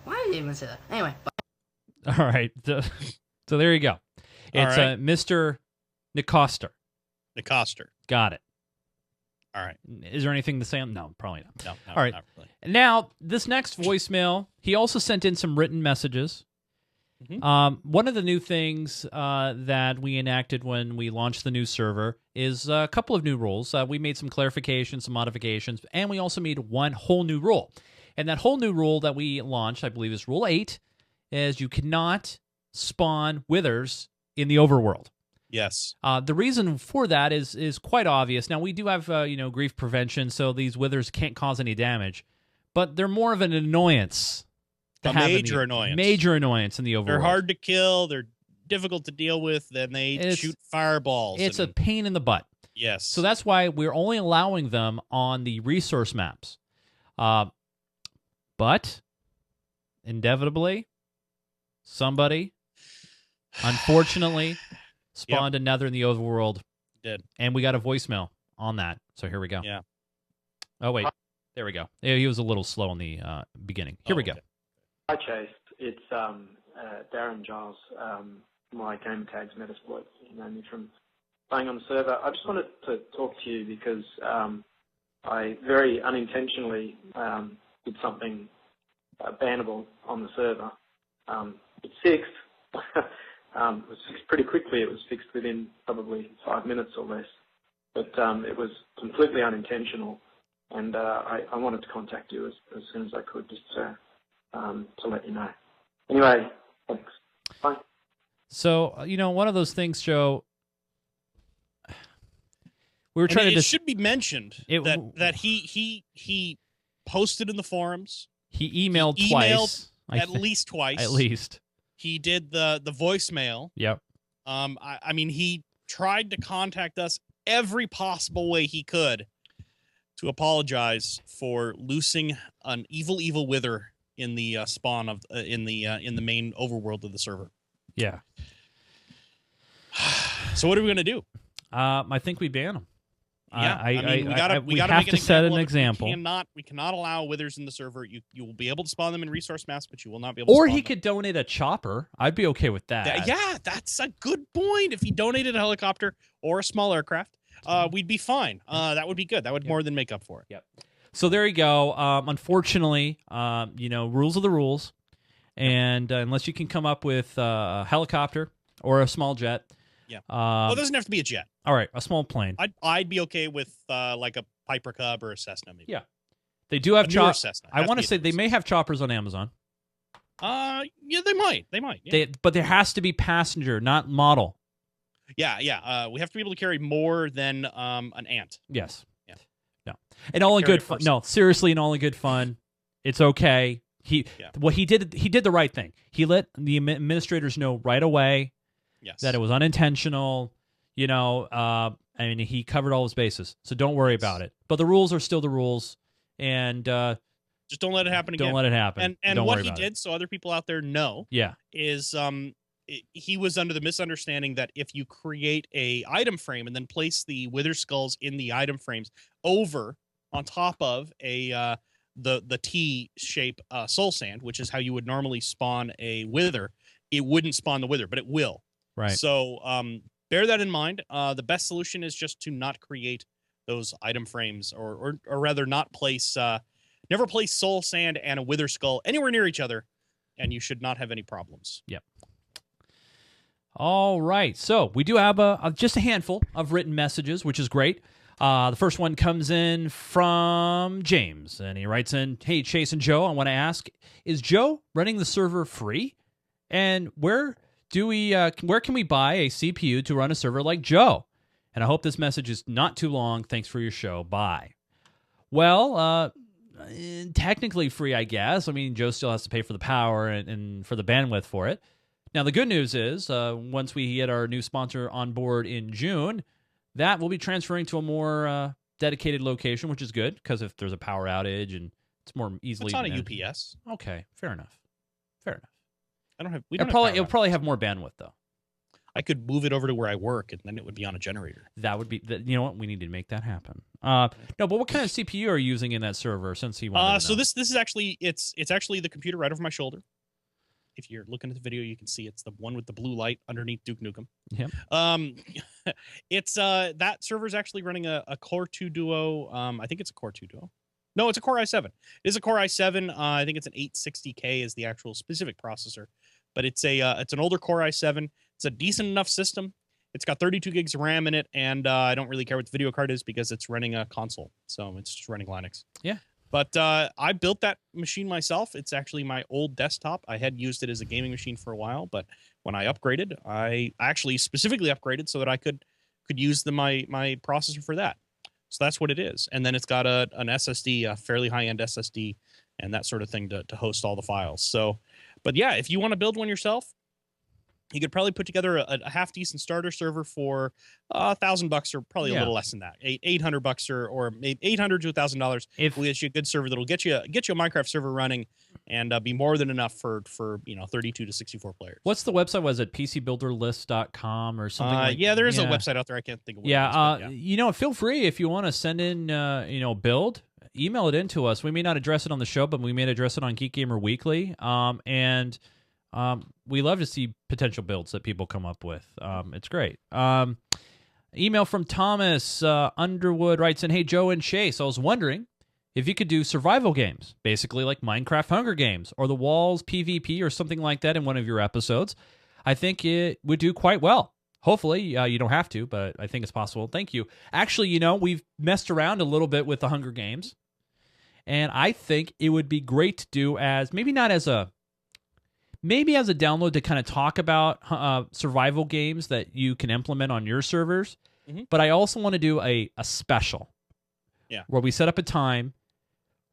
Why did you even say that? Anyway. Bye. All right. So there you go. It's right. Mr. Nicoster. Nicoster. Got it. All right. Is there anything to say on? No, probably not. No, all right. Not really. Now, this next voicemail, he also sent in some written messages. Mm-hmm. One of the new things that we enacted when we launched the new server is a couple of new rules. We made some clarifications, some modifications, and we also made one whole new rule. And that whole new rule that we launched, I believe, is Rule 8, is you cannot spawn withers in the overworld. Yes. The reason for that is quite obvious. Now, we do have grief prevention, so these withers can't cause any damage, but they're more of an annoyance. Major annoyance in the overworld. They're hard to kill. They're difficult to deal with. Then they shoot fireballs. It's a pain in the butt. Yes. So that's why we're only allowing them on the resource maps. But inevitably, somebody, unfortunately, spawned another in the overworld. Did. And we got a voicemail on that. So here we go. Yeah. Oh, wait. There we go. He was a little slow in the beginning. Here we go. Okay. Hi, Chase. It's Darren Giles. My gamer tag's Metasploit. You know me from playing on the server. I just wanted to talk to you because I very unintentionally did something bannable on the server. It's fixed. It was fixed pretty quickly. It was fixed within probably 5 minutes or less. But it was completely unintentional, and I wanted to contact you as soon as I could just to let you know. Anyway, thanks. Bye. So, one of those things, Joe, we were trying to... It should be mentioned that he posted in the forums. He emailed twice. At least twice. At least. He did the voicemail. Yep. I mean, he tried to contact us every possible way he could to apologize for loosing an evil wither in the spawn of in the main overworld of the server. Yeah. So what are we gonna do? I think we ban him. Yeah, I mean, we we gotta have make to set an of it. example. We cannot allow withers in the server. You will be able to spawn them in resource maps, but you will not be able to Or spawn he them. could donate a chopper. I'd be okay with that. Yeah, that's a good point. If he donated a helicopter or a small aircraft, we'd be fine. That would be good. That would more than make up for it. Yep. So there you go. Unfortunately, rules are the rules. And unless you can come up with a helicopter or a small jet. Yeah. Well, it doesn't have to be a jet. All right, a small plane. I'd be okay with like a Piper Cub or a Cessna, maybe. Yeah. They do have choppers. I want to say they may have choppers on Amazon. Yeah, they might. They might. Yeah. But there has to be passenger, not model. Yeah. We have to be able to carry more than an ant. Yes. Yeah. No. And all in good fun. No, seriously, and all in good fun. It's okay. He did the right thing. He let the administrators know right away that it was unintentional. I mean, he covered all his bases, so don't worry about it. But the rules are still the rules, and just don't let it happen again. Don't let it happen. And what he did, so other people out there know, is he was under the misunderstanding that if you create a item frame and then place the wither skulls in the item frames over on top of a the T shape soul sand, which is how you would normally spawn a wither, it wouldn't spawn the wither, but it will. Right. So bear that in mind. The best solution is just to not create those item frames, or rather not place never place soul sand and a wither skull anywhere near each other, and you should not have any problems. Yep. All right. So we do have just a handful of written messages, which is great. The first one comes in from James, and he writes in, "Hey, Chase and Joe, I want to ask, is Joe running the server free? And where can we buy a CPU to run a server like Joe? And I hope this message is not too long. Thanks for your show. Bye." Well, technically free, I guess. I mean, Joe still has to pay for the power and for the bandwidth for it. Now, the good news is, once we get our new sponsor on board in June, that will be transferring to a more dedicated location, which is good, because if there's a power outage and it's more easily... It's on a UPS. Okay, fair enough. Fair enough. It'll probably have more bandwidth, though. I could move it over to where I work, and then it would be on a generator. That would be... you know what? We need to make that happen. No, but what kind of CPU are you using in that server, since he wanted to know? So this is actually... It's actually the computer right over my shoulder. If you're looking at the video, you can see it's the one with the blue light underneath Duke Nukem. Yep. It's that server's actually running a Core 2 Duo. I think it's a Core 2 Duo. No, it's a Core i7. It is a Core i7. I think it's an 860K is the actual specific processor, but it's an older Core i7. It's a decent enough system. It's got 32 gigs of RAM in it, and I don't really care what the video card is because it's running a console, so it's just running Linux. Yeah. But I built that machine myself. It's actually my old desktop. I had used it as a gaming machine for a while, but when I upgraded, I actually specifically upgraded so that I could use my processor for that. So that's what it is. And then it's got an SSD, a fairly high-end SSD, and that sort of thing to host all the files. So, but yeah, if you want to build one yourself, you could probably put together a half-decent starter server for $1,000 or probably a little less than that, $800 or maybe $800 to $1,000. If we'll get you a good server that'll get you a Minecraft server running and be more than enough for 32 to 64 players. What's the website? Was it PCBuilderlist.com or something? There is a website out there. I can't think of what it is, feel free if you want to send in build, email it in to us. We may not address it on the show, but we may address it on Geek Gamer Weekly. We love to see potential builds that people come up with. It's great. Email from Thomas Underwood writes in, "Hey, Joe and Chase, I was wondering if you could do survival games, basically like Minecraft Hunger Games or The Walls PvP or something like that in one of your episodes. I think it would do quite well. Hopefully, you don't have to, but I think it's possible. Thank you." Actually, we've messed around a little bit with the Hunger Games, and I think it would be great to do as, maybe as a download to kind of talk about survival games that you can implement on your servers. Mm-hmm. But I also want to do a special where we set up a time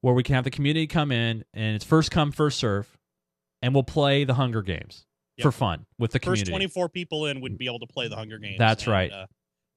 where we can have the community come in, and it's first come, first serve, and we'll play the Hunger Games for fun with the community. First 24 people in would be able to play the Hunger Games. That's right.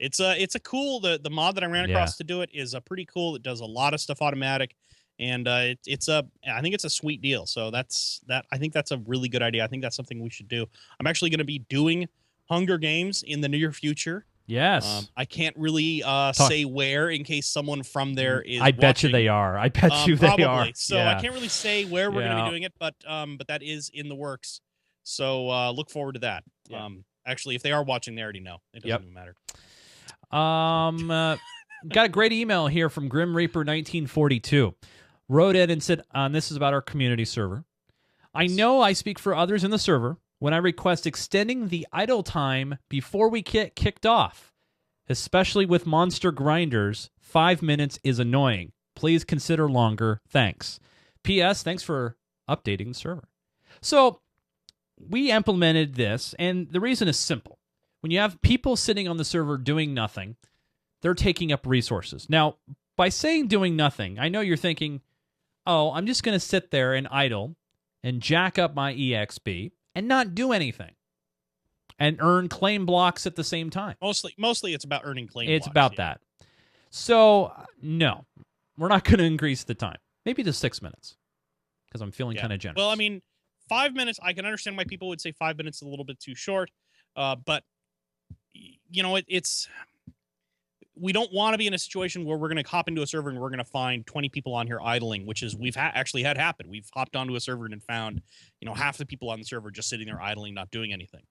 It's a cool, the mod that I ran across to do it is pretty cool. It does a lot of stuff automatic. And I think it's a sweet deal. So I think that's a really good idea. I think that's something we should do. I'm actually going to be doing Hunger Games in the near future. Yes. I can't really say where in case someone from there is. I bet you watching. they are. I bet you they probably. are. So I can't really say where we're going to be doing it, but that is in the works. So look forward to that. Yeah. Actually, if they are watching, they already know. It doesn't even matter. Got a great email here from Grim Reaper 1942. Wrote in and said, this is about our community server. I know I speak for others in the server when I request extending the idle time before we get kicked off. Especially with monster grinders, 5 minutes is annoying. Please consider longer. Thanks. P.S. Thanks for updating the server. So we implemented this, and the reason is simple. When you have people sitting on the server doing nothing, they're taking up resources. Now, by saying doing nothing, I know you're thinking, oh, I'm just going to sit there and idle and jack up my EXP and not do anything and earn claim blocks at the same time. Mostly it's about earning claim It's blocks, about that. So, no, we're not going to increase the time. Maybe to 6 minutes because I'm feeling kind of generous. Well, I mean, 5 minutes, I can understand why people would say 5 minutes is a little bit too short. But, you know, it's... We don't want to be in a situation where we're going to hop into a server and we're going to find 20 people on here idling, which is we've actually had happen. We've hopped onto a server and found, you know, half the people on the server just sitting there idling, not doing anything,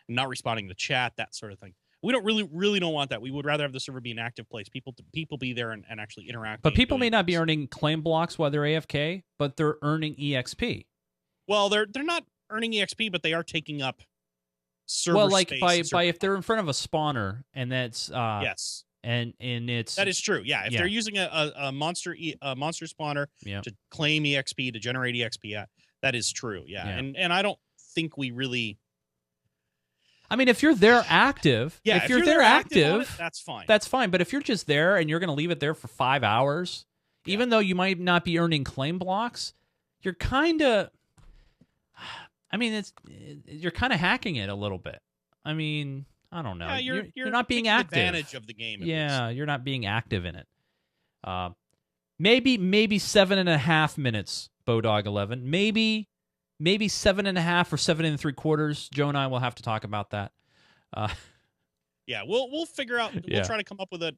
not responding to chat, that sort of thing. We don't really don't want that. We would rather have the server be an active place. People be there and actually interact. But people may not be earning claim blocks while they're AFK, but they're earning EXP. Well, they're not earning EXP, but they are taking up server space. Well, like by if they're in front of a spawner and that's yes. And it's that is true. Yeah, if they're using a monster spawner to claim EXP to generate EXP, that is true. Yeah. And I don't think we really. I mean, if you're there active, if you're there active, that's fine. That's fine. But if you're just there and you're going to leave it there for 5 hours, even though you might not be earning claim blocks, you're kind of. I mean, you're kind of hacking it a little bit. I mean. I don't know. Yeah, you're not being active. Advantage of the game. Yeah, you're not being active in it. Maybe 7.5 minutes, Bodog 11. Maybe 7.5 or 7 3/4. Joe and I will have to talk about that. Yeah, we'll figure out. We'll try to come up with a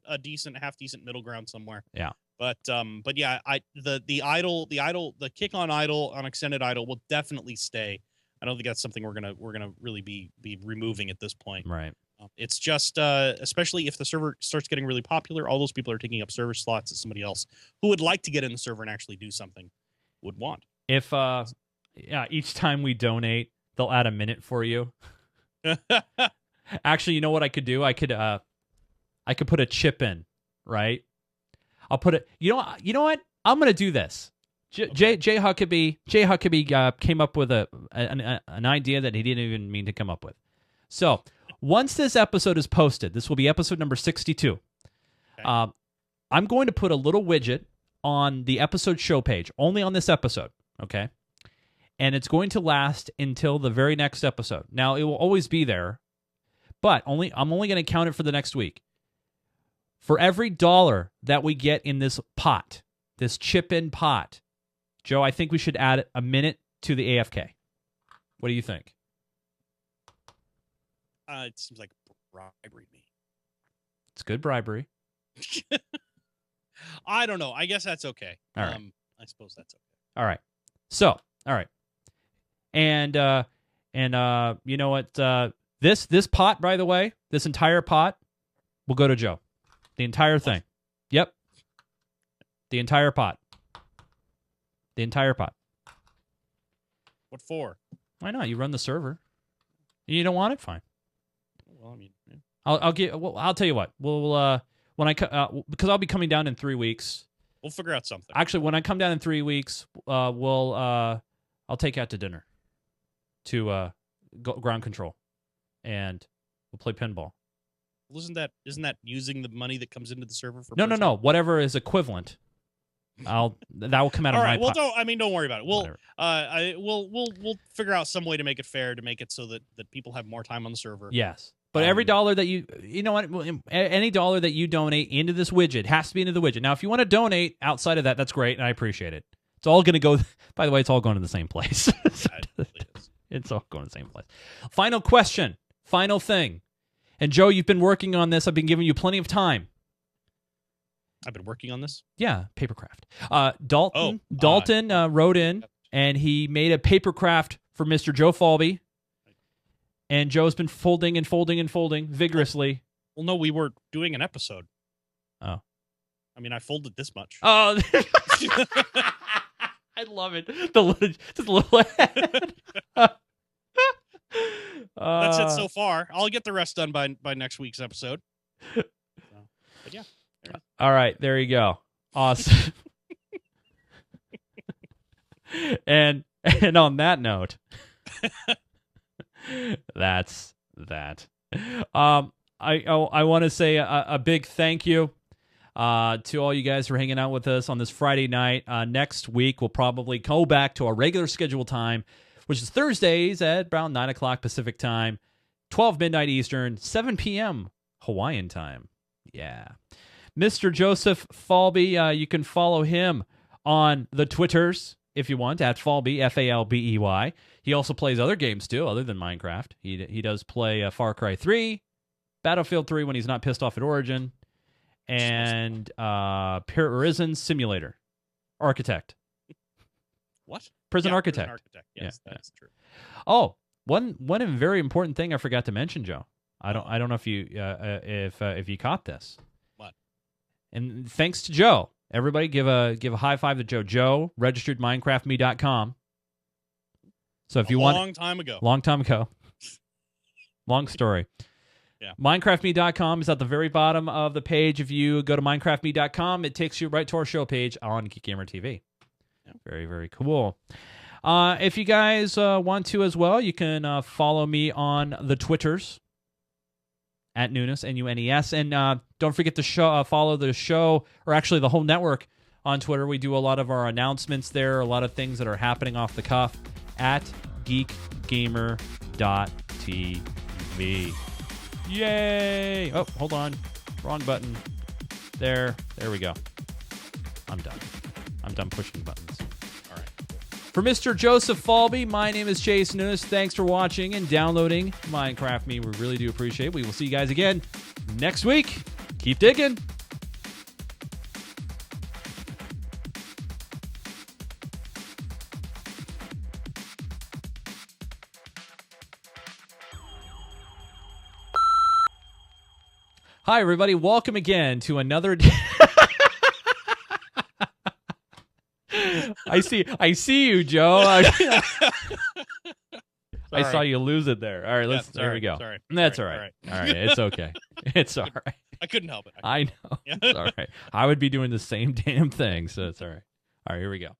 half decent middle ground somewhere. Yeah. But yeah, the kick on idle on extended idle will definitely stay. I don't think that's something we're gonna really be removing at this point. Right. It's just especially if the server starts getting really popular, all those people are taking up server slots that somebody else who would like to get in the server and actually do something would want. If each time we donate, they'll add a minute for you. Actually, you know what I could do? I could put a chip in, right? I'll put it. You know what? I'm gonna do this. Jay Huckabee came up with an idea that he didn't even mean to come up with. So once this episode is posted, this will be episode number 62. Okay. I'm going to put a little widget on the episode show page, only on this episode, okay? And it's going to last until the very next episode. Now, it will always be there, but I'm only going to count it for the next week. For every $1 that we get in this pot, this chip-in pot, Joe, I think we should add a minute to the AFK. What do you think? It seems like bribery me. It's good bribery. I don't know. I guess that's okay. All right. I suppose that's okay. All right. So, all right. And you know what? This pot, by the way, this entire pot will go to Joe. The entire thing. Yep. The entire pot. The entire pot. What for? Why not? You run the server. You don't want it? Fine. Well, I mean, yeah. I'll tell you what. We'll because I'll be coming down in 3 weeks. We'll figure out something. Actually, when I come down in 3 weeks, I'll take you out to dinner to ground control, and we'll play pinball. Well, isn't that using the money that comes into the server for? No. Whatever is equivalent. That will come out of my pocket. Don't worry about it. We'll figure out some way to make it fair, to make it so that people have more time on the server. Yes. But every $1 that you know what, any $1 that you donate into this widget has to be into the widget. Now, if you want to donate outside of that, that's great, and I appreciate it. It's all going to go, by the way, it's all going to the same place. It's all going to the same place. Final question, final thing. And Joe, you've been working on this. I've been giving you plenty of time. I've been working on this. Yeah, papercraft. Dalton wrote in, and he made a papercraft for Mr. Joe Falbey. And Joe's been folding and folding and folding vigorously. Well, no, we were doing an episode. Oh. I mean, I folded this much. Oh. I love it. Just a little head. That's it so far. I'll get the rest done by next week's episode. But yeah. All right, there you go. Awesome. and on that note, that's that. I want to say a big thank you to all you guys for hanging out with us on this Friday night. Next week, we'll probably go back to our regular scheduled time, which is Thursdays at around 9 o'clock Pacific time, 12 midnight Eastern, 7 p.m. Hawaiian time. Yeah. Mr. Joesph Falbey, you can follow him on the Twitters if you want, at Falbey, Falbey. He also plays other games, too, other than Minecraft. He does play Far Cry 3, Battlefield 3 when he's not pissed off at Origin, and Prison Simulator. Architect. What? Prison Architect. Prison Architect. Yes, that's true. Oh, one very important thing I forgot to mention, Joe. I don't know if you if you caught this. What? And thanks to Joe. Everybody give a high five to Joe. Joe registered MinecraftMe.com. So if you want, long time ago. Long story. Yeah. MinecraftMe.com is at the very bottom of the page. If you go to MinecraftMe.com, it takes you right to our show page on GeekGamerTV. Yeah. Very, very cool. If you guys want to as well, you can follow me on the Twitters at Nunes, Nunes. And don't forget to follow the show, or actually the whole network on Twitter. We do a lot of our announcements there, a lot of things that are happening off the cuff at GeekGamer.tv. Yay! Oh, hold on. Wrong button. There we go. I'm done pushing buttons. All right. For Mr. Joesph Falbey, my name is Chase Nunes. Thanks for watching and downloading Minecraft Me. We really do appreciate it. We will see you guys again next week. Keep digging. Hi, everybody. Welcome again to another day. I see you, Joe. I saw you lose it there. All right, there we go. Sorry. That's all right. All right, it's okay. It's all right. I couldn't help it. I know. It's all right. I would be doing the same damn thing, so it's all right. All right, here we go.